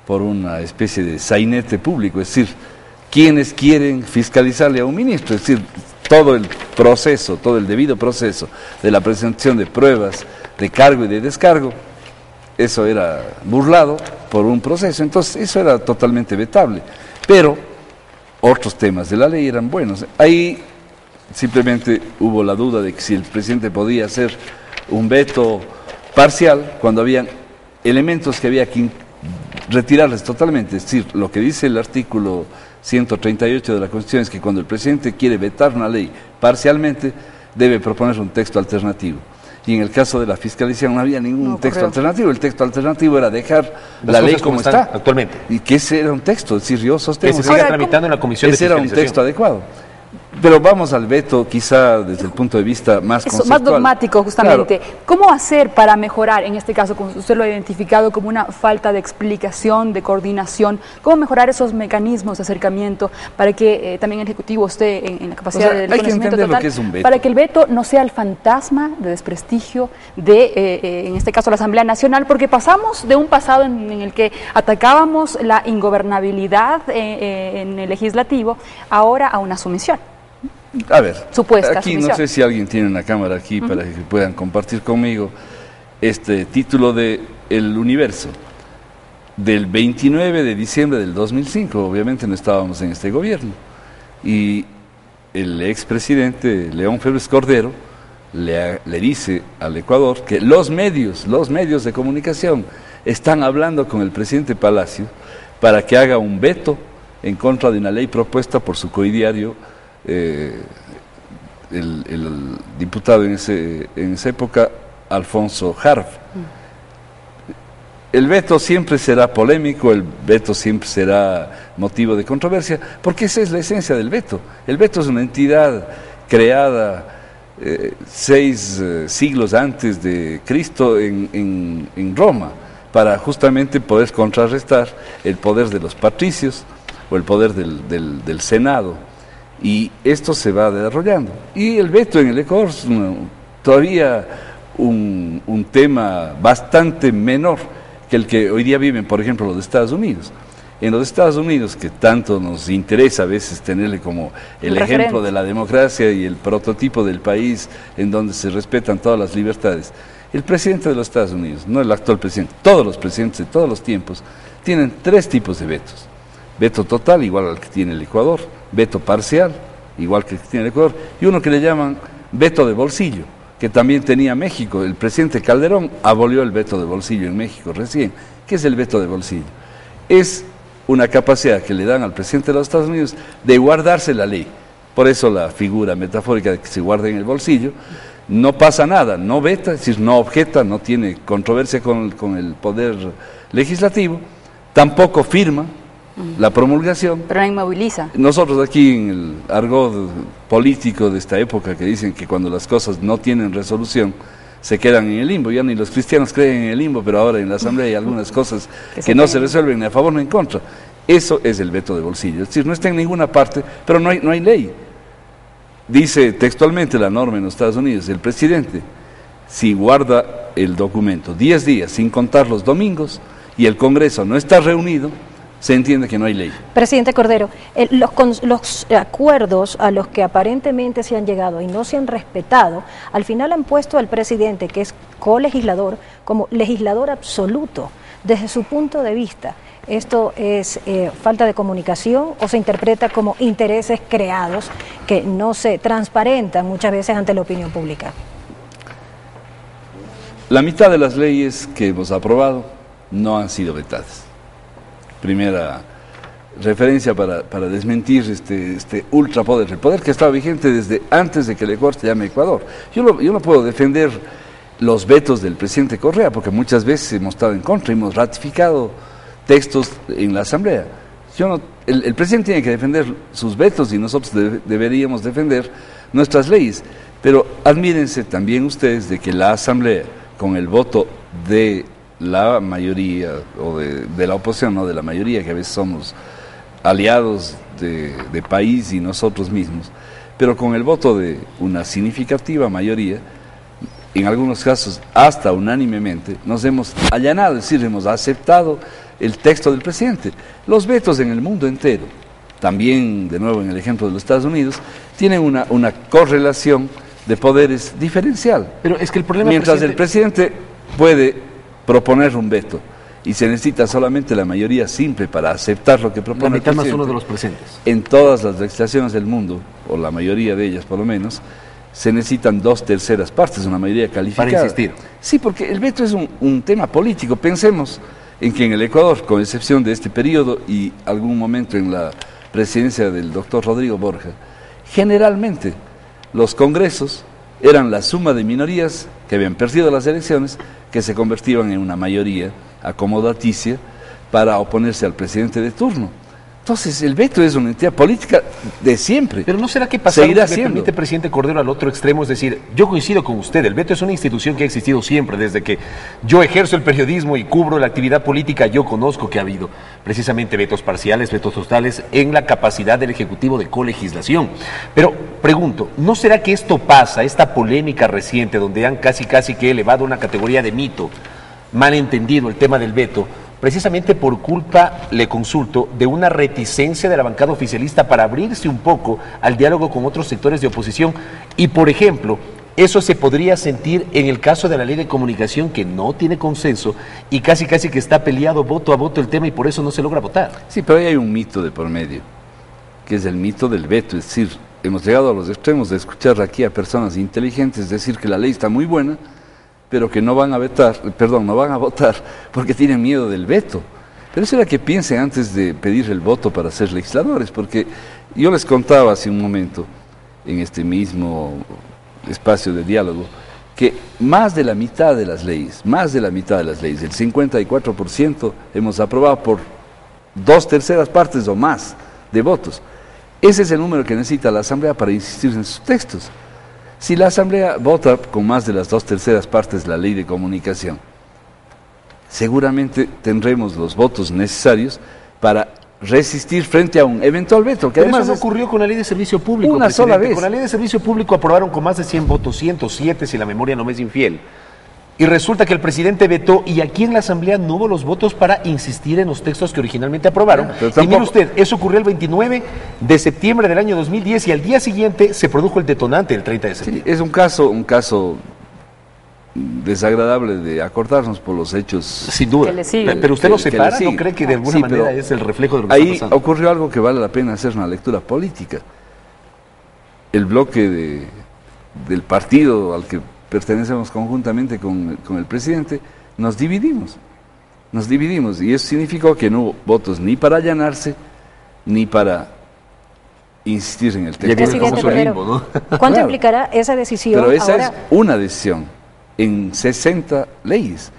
por una especie de sainete público, es decir, quienes quieren fiscalizarle a un ministro, es decir, todo el proceso, todo el debido proceso de la presentación de pruebas de cargo y de descargo, eso era burlado por un proceso, entonces eso era totalmente vetable, pero otros temas de la ley eran buenos. Ahí simplemente hubo la duda de que si el presidente podía hacer un veto parcial cuando habían elementos que había que retirarles totalmente, es decir, lo que dice el artículo 138 de la Constitución es que cuando el presidente quiere vetar una ley parcialmente debe proponer un texto alternativo. Y en el caso de la fiscalización no había ningún texto alternativo. El texto alternativo era dejar la ley como está actualmente. Y que ese era un texto, es decir, yo sostengo que se siga tramitando en la comisión de fiscalización. Ese era un texto adecuado. Pero vamos al veto quizá desde el punto de vista más conceptual. Más dogmático, justamente. Claro. ¿Cómo hacer para mejorar, en este caso, como usted lo ha identificado como una falta de explicación, de coordinación, cómo mejorar esos mecanismos de acercamiento para que también el Ejecutivo esté en la capacidad del conocimiento total, lo que es un veto, para que el veto no sea el fantasma de desprestigio de, en este caso, la Asamblea Nacional, porque pasamos de un pasado en el que atacábamos la ingobernabilidad en el legislativo, ahora a una sumisión. A ver, supuesta aquí sumisión. No sé si alguien tiene una cámara aquí para que puedan compartir conmigo este título de El Universo del 29 de diciembre del 2005, obviamente no estábamos en este gobierno, y el expresidente León Febres Cordero le dice al Ecuador que los medios de comunicación están hablando con el presidente Palacio para que haga un veto en contra de una ley propuesta por su coidiario, el diputado en esa época, Alfonso Harf. El veto siempre será polémico, el veto siempre será motivo de controversia, porque esa es la esencia del veto. El veto es una entidad creada 6 siglos antes de Cristo en Roma, para justamente poder contrarrestar el poder de los patricios o el poder del Senado. Y esto se va desarrollando. Y el veto en el Ecuador es todavía un tema bastante menor que el que hoy día viven, por ejemplo, los Estados Unidos. En los Estados Unidos, que tanto nos interesa a veces tenerle como el ejemplo de la democracia y el prototipo del país en donde se respetan todas las libertades, el presidente de los Estados Unidos, no el actual presidente, todos los presidentes de todos los tiempos, tienen 3 tipos de vetos. Veto total, igual al que tiene el Ecuador, veto parcial, igual que el que tiene el Ecuador, y uno que le llaman veto de bolsillo, que también tenía México. El presidente Calderón abolió el veto de bolsillo en México recién. ¿Qué es el veto de bolsillo? Es una capacidad que le dan al presidente de los Estados Unidos de guardarse la ley. Por eso la figura metafórica de que se guarda en el bolsillo, no pasa nada, no veta, es decir, no objeta, no tiene controversia con el poder legislativo, tampoco firma la promulgación. Pero la inmoviliza. Nosotros aquí en el argot político de esta época que dicen que cuando las cosas no tienen resolución se quedan en el limbo, ya ni los cristianos creen en el limbo, pero ahora en la Asamblea hay algunas cosas que no se resuelven ni a favor ni en contra. Eso es el veto de bolsillo, es decir, no está en ninguna parte, pero no hay ley. Dice textualmente la norma en los Estados Unidos, el presidente, si guarda el documento 10 días sin contar los domingos y el Congreso no está reunido, se entiende que no hay ley. Presidente Cordero, los acuerdos a los que aparentemente se han llegado y no se han respetado, al final han puesto al presidente, que es colegislador, como legislador absoluto. Desde su punto de vista, ¿esto es falta de comunicación o se interpreta como intereses creados que no se transparentan muchas veces ante la opinión pública? La mitad de las leyes que hemos aprobado no han sido vetadas. Primera referencia para desmentir este ultrapoder, el poder que estaba vigente desde antes de que el Ecuador se llame Ecuador. Yo no puedo defender los vetos del presidente Correa, porque muchas veces hemos estado en contra, hemos ratificado textos en la Asamblea. El presidente tiene que defender sus vetos y nosotros deberíamos defender nuestras leyes, pero admírense también ustedes de que la Asamblea, con el voto de la mayoría, o de la oposición, no de la mayoría, que a veces somos aliados de país y nosotros mismos, pero con el voto de una significativa mayoría, en algunos casos hasta unánimemente, nos hemos allanado, es decir, hemos aceptado el texto del presidente. Los vetos en el mundo entero, también de nuevo en el ejemplo de los Estados Unidos, tienen una correlación de poderes diferencial. Pero es que el problema, mientras el presidente puede proponer un veto y se necesita solamente la mayoría simple para aceptar lo que propone el presidente, más uno de los presentes. En todas las legislaciones del mundo, o la mayoría de ellas por lo menos, se necesitan 2/3 partes, una mayoría calificada. Para insistir. Sí, porque el veto es un tema político. Pensemos en que en el Ecuador, con excepción de este periodo y algún momento en la presidencia del doctor Rodrigo Borja, generalmente los congresos eran la suma de minorías que habían perdido las elecciones, que se convertían en una mayoría acomodaticia para oponerse al presidente de turno. Entonces el veto es una entidad política de siempre. Pero ¿no será que pasar, seguirá me siendo, permite, presidente Cordero, al otro extremo? Es decir, yo coincido con usted, el veto es una institución que ha existido siempre, desde que yo ejerzo el periodismo y cubro la actividad política, yo conozco que ha habido precisamente vetos parciales, vetos totales, en la capacidad del Ejecutivo de colegislación. Pero pregunto, ¿no será que esto pasa, esta polémica reciente, donde han casi que elevado una categoría de mito, mal entendido el tema del veto, precisamente por culpa, le consulto, de una reticencia de la bancada oficialista para abrirse un poco al diálogo con otros sectores de oposición? Y, por ejemplo, eso se podría sentir en el caso de la ley de comunicación, que no tiene consenso y casi que está peleado voto a voto el tema y por eso no se logra votar. Sí, pero ahí hay un mito de por medio, que es el mito del veto. Es decir, hemos llegado a los extremos de escuchar aquí a personas inteligentes decir que la ley está muy buena, pero que no van a votar porque tienen miedo del veto. Pero eso era que piensen antes de pedir el voto para ser legisladores, porque yo les contaba hace un momento, en este mismo espacio de diálogo, que más de la mitad de las leyes, el 54% hemos aprobado por 2/3 partes o más de votos. Ese es el número que necesita la Asamblea para insistir en sus textos. Si la Asamblea vota con más de las 2/3 partes la ley de comunicación, seguramente tendremos los votos necesarios para resistir frente a un eventual veto. Que Pero además eso no ocurrió con la ley de servicio público. Una sola vez. Con la ley de servicio público aprobaron con más de 100 votos, 107 si la memoria no me es infiel. Y resulta que el presidente vetó y aquí en la Asamblea no hubo los votos para insistir en los textos que originalmente aprobaron. Y mire usted, eso ocurrió el 29 de septiembre del año 2010 y al día siguiente se produjo el detonante el 30 de septiembre. Sí, es un caso desagradable de acordarnos por los hechos. Sin duda. Pero usted lo separa, ¿no cree que de alguna manera es el reflejo de lo que ahí está pasando? ocurrió algo que vale la pena hacer una lectura política. El bloque del partido al que pertenecemos conjuntamente con el presidente, nos dividimos y eso significó que no hubo votos ni para allanarse ni para insistir en el tema. Presidente Cordero, ¿cuánto implicará esa decisión? Pero esa ahora? es una decisión en 60 leyes,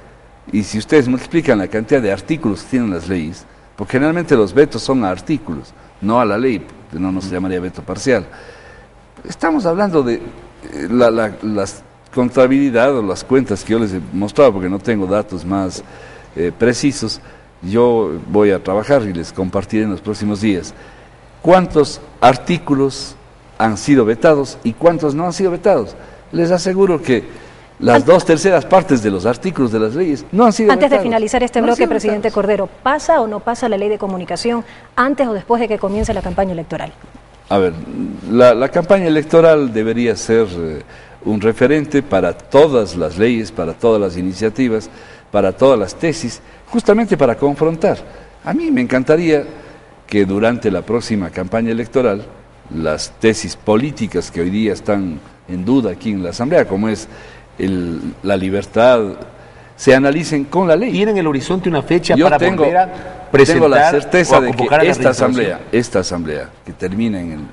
y si ustedes multiplican la cantidad de artículos que tienen las leyes, porque generalmente los vetos son a artículos, no a la ley, no nos llamaría veto parcial. Estamos hablando de las contabilidad o las cuentas que yo les he mostrado, porque no tengo datos más precisos. Yo voy a trabajar y les compartiré en los próximos días cuántos artículos han sido vetados y cuántos no han sido vetados. Les aseguro que las 2/3 partes de los artículos de las leyes no han sido Antes vetados. de finalizar este bloque, presidente Cordero, ¿pasa o no pasa la ley de comunicación antes o después de que comience la campaña electoral? A ver, la campaña electoral debería ser un referente para todas las leyes, para todas las iniciativas, para todas las tesis, justamente para confrontar. A mí me encantaría que durante la próxima campaña electoral las tesis políticas que hoy día están en duda aquí en la Asamblea, como es la libertad, se analicen con la ley. ¿Tiene en el horizonte una fecha para volver a presentar tengo la certeza o a de que convocar a la esta asamblea que termina en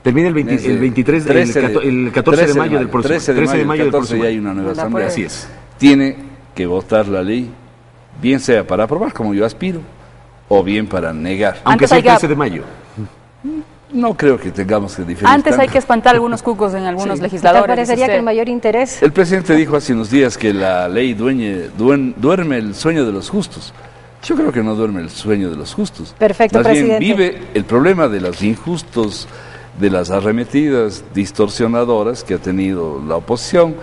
Termina el 23, el 14 de mayo del próximo. 13 de mayo del próximo. Ya hay una nueva asamblea. Así es. Tiene que votar la ley, bien sea para aprobar, como yo aspiro, o bien para negar. Aunque sea el 13 de mayo. No creo que tengamos que diferenciar. Antes hay que espantar algunos cucos en algunos legisladores. ¿Te parecería que el mayor interés? El presidente dijo hace unos días que la ley duerme el sueño de los justos. Yo creo que no duerme el sueño de los justos. Perfecto, más presidente. Bien vive el problema de los injustos, de las arremetidas distorsionadoras que ha tenido la oposición,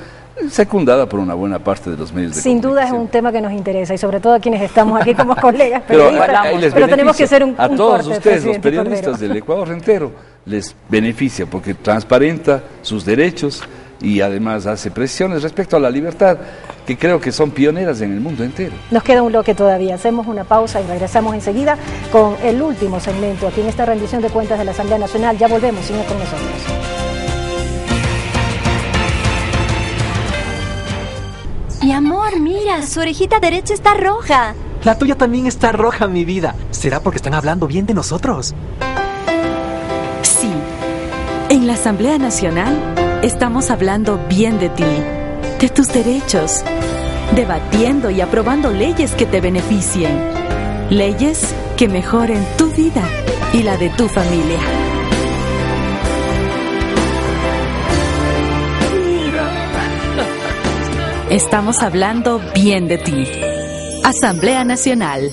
secundada por una buena parte de los medios de Sin duda es un tema que nos interesa y sobre todo a quienes estamos aquí como colegas periodistas. Pero tenemos que hacer un a todos corte, ustedes, los periodistas Cordero. del Ecuador entero, les beneficia porque transparenta sus derechos y además hace presiones respecto a la libertad, que creo que son pioneras en el mundo entero. Nos queda un bloque todavía, hacemos una pausa y regresamos enseguida con el último segmento aquí en esta rendición de cuentas de la Asamblea Nacional. Ya volvemos, sigan con nosotros. Mi amor, mira, su orejita derecha está roja. La tuya también está roja, mi vida. ¿Será porque están hablando bien de nosotros? Sí, en la Asamblea Nacional estamos hablando bien de ti, de tus derechos, debatiendo y aprobando leyes que te beneficien, leyes que mejoren tu vida y la de tu familia. Estamos hablando bien de ti. Asamblea Nacional.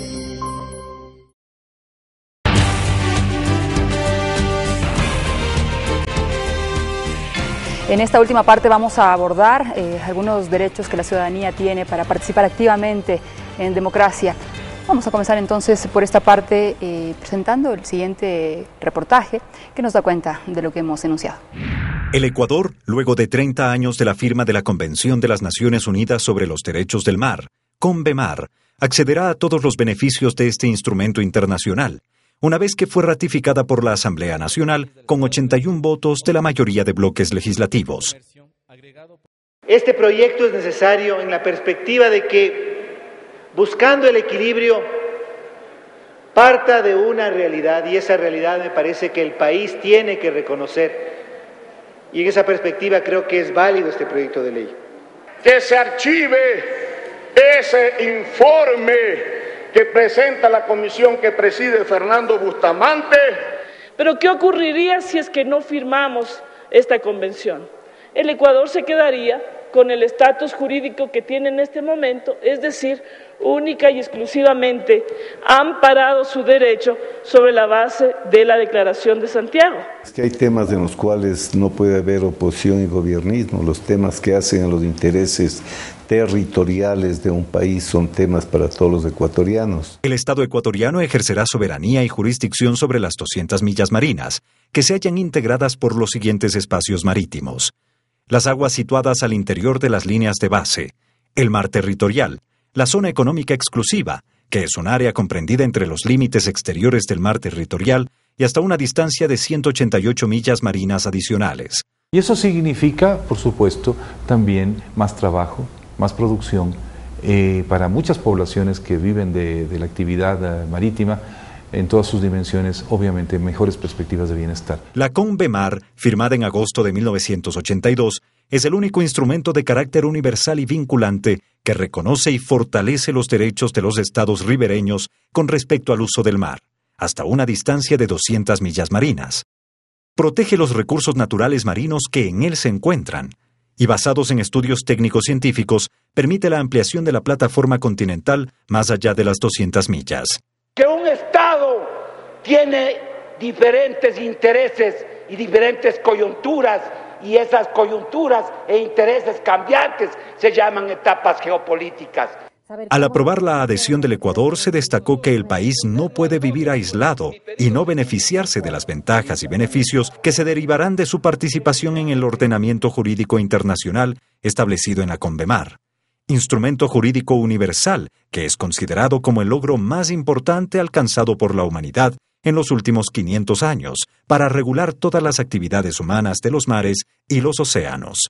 En esta última parte vamos a abordar algunos derechos que la ciudadanía tiene para participar activamente en democracia. Vamos a comenzar entonces por esta parte presentando el siguiente reportaje que nos da cuenta de lo que hemos enunciado. El Ecuador, luego de 30 años de la firma de la Convención de las Naciones Unidas sobre los Derechos del Mar, CONVEMAR, accederá a todos los beneficios de este instrumento internacional, una vez que fue ratificada por la Asamblea Nacional con 81 votos de la mayoría de bloques legislativos. Este proyecto es necesario en la perspectiva de que, buscando el equilibrio, parta de una realidad, y esa realidad me parece que el país tiene que reconocer. Y en esa perspectiva creo que es válido este proyecto de ley. Que se archive ese informe que presenta la comisión que preside Fernando Bustamante. Pero ¿qué ocurriría si es que no firmamos esta convención? El Ecuador se quedaría con el estatus jurídico que tiene en este momento, es decir, única y exclusivamente han parado su derecho sobre la base de la Declaración de Santiago. Es que hay temas en los cuales no puede haber oposición y gobiernismo. Los temas que hacen a los intereses territoriales de un país son temas para todos los ecuatorianos. El Estado ecuatoriano ejercerá soberanía y jurisdicción sobre las 200 millas marinas, que se hallan integradas por los siguientes espacios marítimos: las aguas situadas al interior de las líneas de base, el mar territorial, la zona económica exclusiva, que es un área comprendida entre los límites exteriores del mar territorial y hasta una distancia de 188 millas marinas adicionales. Y eso significa, por supuesto, también más trabajo, más producción para muchas poblaciones que viven de la actividad marítima en todas sus dimensiones, obviamente mejores perspectivas de bienestar. La CONVEMAR, firmada en agosto de 1982, es el único instrumento de carácter universal y vinculante que reconoce y fortalece los derechos de los estados ribereños con respecto al uso del mar, hasta una distancia de 200 millas marinas. Protege los recursos naturales marinos que en él se encuentran y, basados en estudios técnico-científicos, permite la ampliación de la plataforma continental más allá de las 200 millas. Que un Estado tiene diferentes intereses y diferentes coyunturas, y esas coyunturas e intereses cambiantes se llaman etapas geopolíticas. Al aprobar la adhesión del Ecuador, se destacó que el país no puede vivir aislado y no beneficiarse de las ventajas y beneficios que se derivarán de su participación en el ordenamiento jurídico internacional establecido en la CONVEMAR, instrumento jurídico universal que es considerado como el logro más importante alcanzado por la humanidad en los últimos 500 años para regular todas las actividades humanas de los mares y los océanos.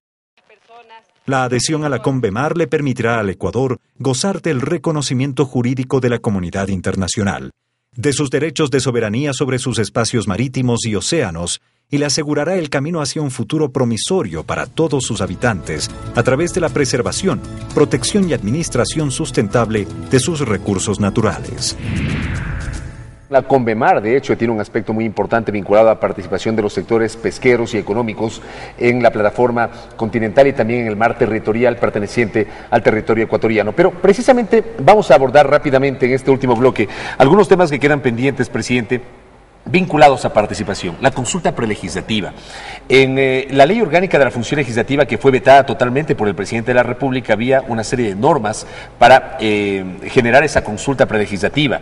La adhesión a la CONVEMAR le permitirá al Ecuador gozar del reconocimiento jurídico de la comunidad internacional, de sus derechos de soberanía sobre sus espacios marítimos y océanos y le asegurará el camino hacia un futuro promisorio para todos sus habitantes a través de la preservación, protección y administración sustentable de sus recursos naturales. La Convemar, de hecho, tiene un aspecto muy importante vinculado a la participación de los sectores pesqueros y económicos en la plataforma continental y también en el mar territorial perteneciente al territorio ecuatoriano. Pero precisamente vamos a abordar rápidamente en este último bloque algunos temas que quedan pendientes, presidente, vinculados a participación. La consulta prelegislativa. En la Ley Orgánica de la Función Legislativa, que fue vetada totalmente por el presidente de la República, había una serie de normas para generar esa consulta prelegislativa.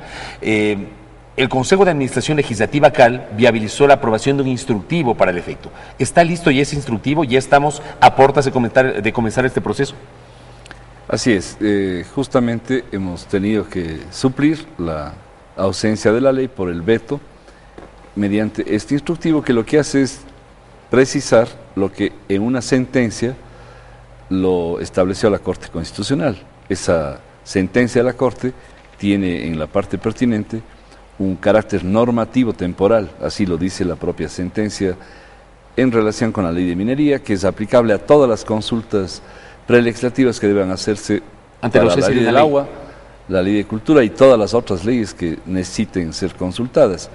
El Consejo de Administración Legislativa CAL viabilizó la aprobación de un instructivo para el efecto. ¿Está listo ya ese instructivo? ¿Ya estamos a puertas de comenzar este proceso? Así es, justamente hemos tenido que suplir la ausencia de la ley por el veto mediante este instructivo, que lo que hace es precisar lo que en una sentencia lo estableció la Corte Constitucional. Esa sentencia de la Corte tiene en la parte pertinente un carácter normativo temporal, así lo dice la propia sentencia, en relación con la ley de minería, que es aplicable a todas las consultas prelegislativas que deban hacerse ante para la ley del agua, la ley de cultura y todas las otras leyes que necesiten ser consultadas.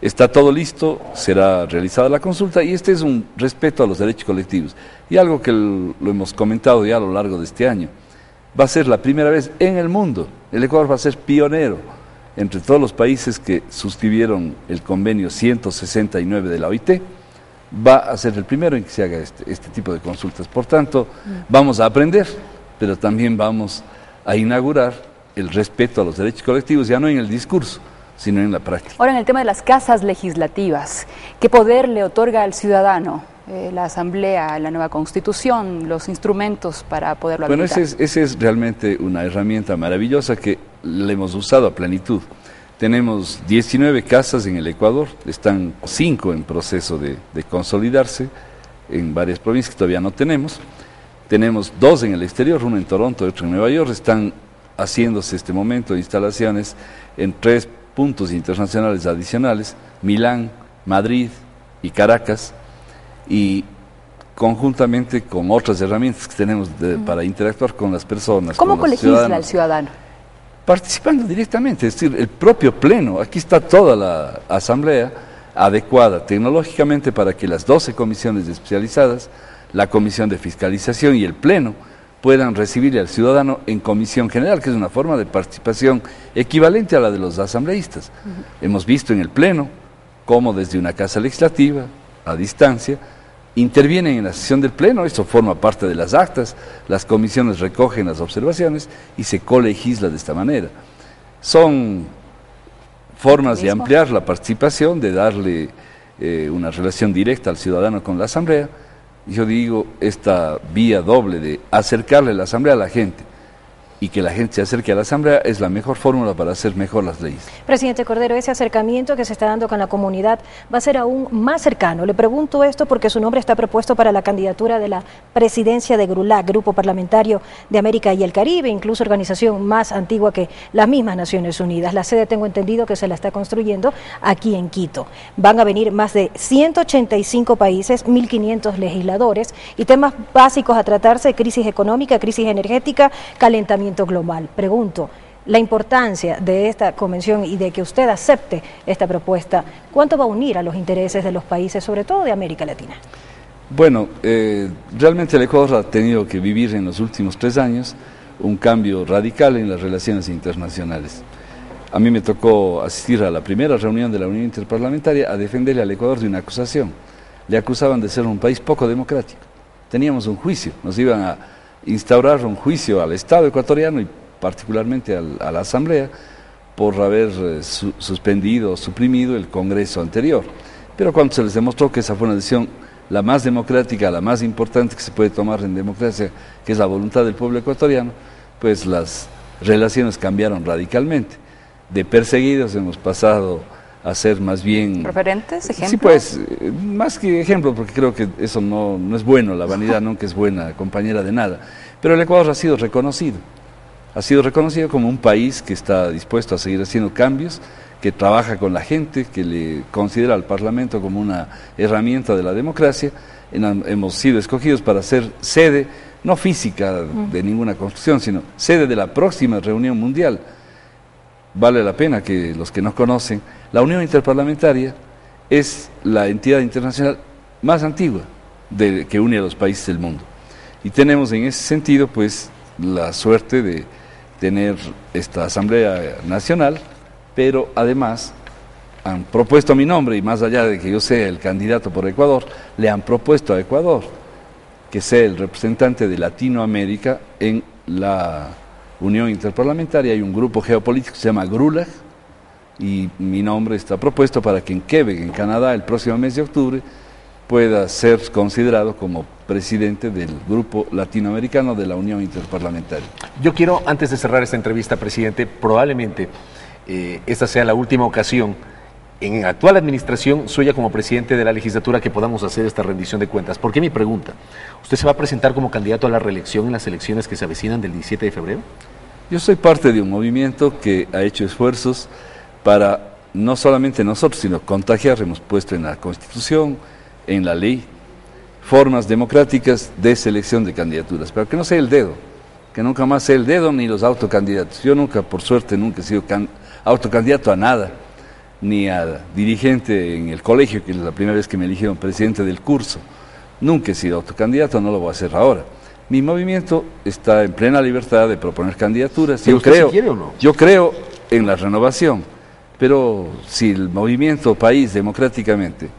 Está todo listo, será realizada la consulta y este es un respeto a los derechos colectivos. Y algo que lo hemos comentado ya a lo largo de este año, va a ser la primera vez en el mundo, el Ecuador va a ser pionero entre todos los países que suscribieron el convenio 169 de la OIT, va a ser el primero en que se haga este tipo de consultas. Por tanto, vamos a aprender, pero también vamos a inaugurar el respeto a los derechos colectivos, ya no en el discurso, sino en la práctica. Ahora, en el tema de las casas legislativas, ¿qué poder le otorga al ciudadano la Asamblea, la nueva Constitución, los instrumentos para poderlo habilitar? Bueno, esa es realmente una herramienta maravillosa que le hemos usado a plenitud. Tenemos 19 casas en el Ecuador, están 5 en proceso de consolidarse en varias provincias que todavía no tenemos. Tenemos 2 en el exterior, uno en Toronto y otro en Nueva York. Están haciéndose este momento instalaciones en 3 puntos internacionales adicionales, Milán, Madrid y Caracas, y conjuntamente con otras herramientas que tenemos para interactuar con las personas. ¿Cómo colegisla el ciudadano? Participando directamente, es decir, el propio Pleno, aquí está toda la Asamblea adecuada tecnológicamente para que las 12 comisiones especializadas, la Comisión de Fiscalización y el Pleno puedan recibir al ciudadano en comisión general, que es una forma de participación equivalente a la de los asambleístas. Hemos visto en el Pleno cómo desde una casa legislativa, a distancia, intervienen en la sesión del Pleno, esto forma parte de las actas, las comisiones recogen las observaciones y se colegisla de esta manera. Son formas de ampliar la participación, de darle una relación directa al ciudadano con la Asamblea. Yo digo, esta vía doble de acercarle la Asamblea a la gente y que la gente se acerque a la Asamblea es la mejor fórmula para hacer mejor las leyes. Presidente Cordero, ese acercamiento que se está dando con la comunidad va a ser aún más cercano. Le pregunto esto porque su nombre está propuesto para la candidatura de la presidencia de GRULAC, Grupo Parlamentario de América y el Caribe, incluso organización más antigua que las mismas Naciones Unidas. La sede, tengo entendido, que se la está construyendo aquí en Quito. Van a venir más de 185 países, 1.500 legisladores y temas básicos a tratarse: crisis económica, crisis energética, calentamiento global. Pregunto, la importancia de esta convención y de que usted acepte esta propuesta, ¿cuánto va a unir a los intereses de los países, sobre todo de América Latina? Bueno, realmente el Ecuador ha tenido que vivir en los últimos 3 años un cambio radical en las relaciones internacionales. A mí me tocó asistir a la primera reunión de la Unión Interparlamentaria a defenderle al Ecuador de una acusación. Le acusaban de ser un país poco democrático. Teníamos un juicio, nos iban a instaurar un juicio al Estado ecuatoriano y particularmente a la Asamblea por haber suspendido o suprimido el Congreso anterior. Pero cuando se les demostró que esa fue una decisión la más democrática, la más importante que se puede tomar en democracia, que es la voluntad del pueblo ecuatoriano, pues las relaciones cambiaron radicalmente. De perseguidos hemos pasado a ser más bien... ¿Referentes? ¿Ejemplos? Sí, pues, más que ejemplos, porque creo que eso no es bueno, la vanidad nunca es buena compañera de nada. Pero el Ecuador ha sido reconocido como un país que está dispuesto a seguir haciendo cambios, que trabaja con la gente, que le considera al Parlamento como una herramienta de la democracia. Hemos sido escogidos para ser sede, no física de ninguna construcción, sino sede de la próxima reunión mundial. Vale la pena que los que nos conocen, la Unión Interparlamentaria es la entidad internacional más antigua que une a los países del mundo. Y tenemos en ese sentido pues la suerte de tener esta Asamblea Nacional, pero además han propuesto mi nombre, y más allá de que yo sea el candidato por Ecuador, le han propuesto a Ecuador que sea el representante de Latinoamérica en la Unión Interparlamentaria. Hay un grupo geopolítico que se llama GRULAG, y mi nombre está propuesto para que en Quebec, en Canadá, el próximo mes de octubre, pueda ser considerado como presidente del grupo latinoamericano de la Unión Interparlamentaria. Yo quiero, antes de cerrar esta entrevista, presidente, probablemente esta sea la última ocasión en la actual administración suya como presidente de la legislatura que podamos hacer esta rendición de cuentas. ¿Por qué mi pregunta? ¿Usted se va a presentar como candidato a la reelección en las elecciones que se avecinan del 17 de febrero? Yo soy parte de un movimiento que ha hecho esfuerzos para, no solamente nosotros, sino contagiar. Hemos puesto en la Constitución, en la ley, formas democráticas de selección de candidaturas, pero que no sea el dedo, que nunca más sea el dedo ni los autocandidatos. Yo nunca, por suerte, nunca he sido autocandidato a nada, ni a dirigente en el colegio, que es la primera vez que me eligieron presidente del curso. Nunca he sido autocandidato, no lo voy a hacer ahora. Mi movimiento está en plena libertad de proponer candidaturas. Yo creo, quiere o no? Yo creo en la renovación, pero si el movimiento país democráticamente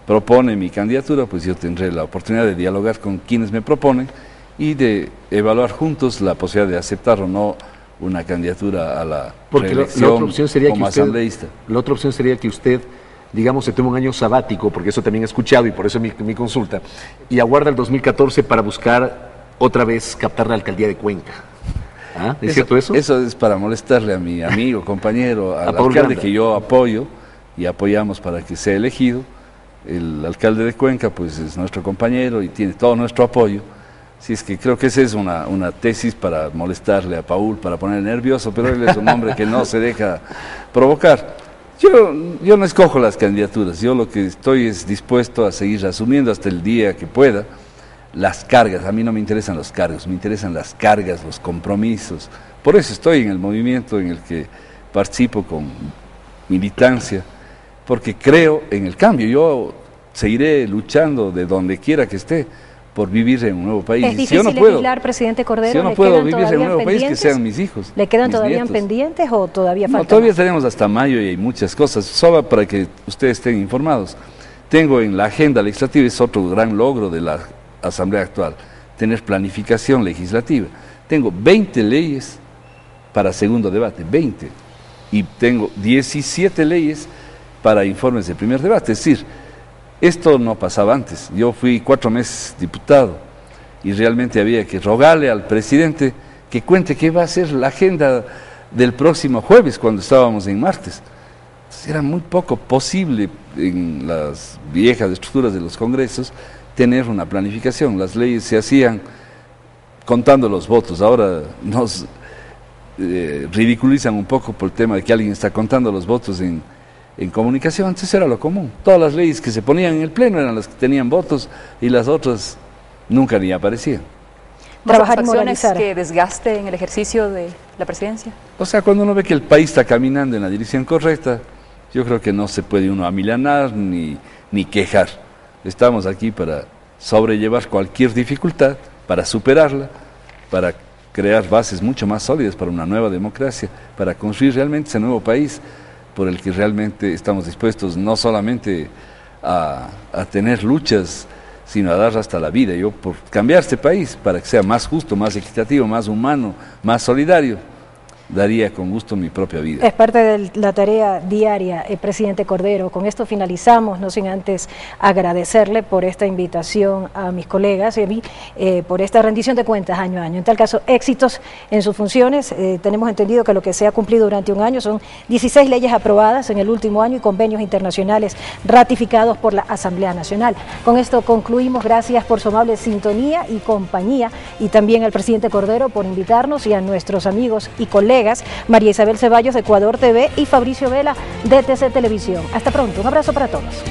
propone mi candidatura, pues yo tendré la oportunidad de dialogar con quienes me proponen y de evaluar juntos la posibilidad de aceptar o no una candidatura a la reelección la otra opción sería como asambleísta. La otra opción sería que usted, digamos, se tome un año sabático, porque eso también he escuchado y por eso mi consulta, y aguarda el 2014 para buscar otra vez captar la alcaldía de Cuenca. ¿Ah? ¿Es cierto eso? Eso es para molestarle a mi amigo, compañero, al alcalde que yo apoyo y apoyamos para que sea elegido. El alcalde de Cuenca pues es nuestro compañero y tiene todo nuestro apoyo. Sí, es que creo que esa es una tesis para molestarle a Paul, para poner nervioso, pero él es un hombre que no se deja provocar. Yo no escojo las candidaturas, yo lo que estoy es dispuesto a seguir asumiendo hasta el día que pueda las cargas. A mí no me interesan los cargos, me interesan las cargas, los compromisos. Por eso estoy en el movimiento en el que participo con militancia, porque creo en el cambio. Yo seguiré luchando de donde quiera que esté por vivir en un nuevo país. ¿Es difícil legislar, presidente Cordero? Si yo no puedo vivir en un nuevo país, que sean mis hijos. ¿Le quedan todavía nietos pendientes o todavía falta? No, todavía tenemos hasta mayo y hay muchas cosas. Solo para que ustedes estén informados. Tengo en la agenda legislativa, es otro gran logro de la Asamblea actual, tener planificación legislativa. Tengo 20 leyes para segundo debate, 20. Y tengo 17 leyes para informes de primer debate. Es decir, esto no pasaba antes. Yo fui 4 meses diputado y realmente había que rogarle al presidente que cuente qué va a ser la agenda del próximo jueves cuando estábamos en martes. Entonces, era muy poco posible en las viejas estructuras de los congresos tener una planificación. Las leyes se hacían contando los votos. Ahora nos ridiculizan un poco por el tema de que alguien está contando los votos en comunicación. Antes era lo común. Todas las leyes que se ponían en el pleno eran las que tenían votos y las otras nunca ni aparecían. ¿Trabajar y moralizar? ¿Que desgaste en el ejercicio de la presidencia? O sea, cuando uno ve que el país está caminando en la dirección correcta, yo creo que no se puede uno amilanar ni quejar. Estamos aquí para sobrellevar cualquier dificultad, para superarla, para crear bases mucho más sólidas para una nueva democracia, para construir realmente ese nuevo país por el que realmente estamos dispuestos no solamente a tener luchas, sino a dar hasta la vida. Yo, por cambiar este país para que sea más justo, más equitativo, más humano, más solidario, daría con gusto mi propia vida. Es parte de la tarea diaria, presidente Cordero. Con esto finalizamos, no sin antes agradecerle por esta invitación a mis colegas y a mí por esta rendición de cuentas año a año. En tal caso, éxitos en sus funciones. Tenemos entendido que lo que se ha cumplido durante un año son 16 leyes aprobadas en el último año y convenios internacionales ratificados por la Asamblea Nacional. Con esto concluimos. Gracias por su amable sintonía y compañía, y también al presidente Cordero por invitarnos, y a nuestros amigos y colegas Villegas, María Isabel Ceballos de Ecuador TV y Fabricio Vela de TC Televisión. Hasta pronto, un abrazo para todos.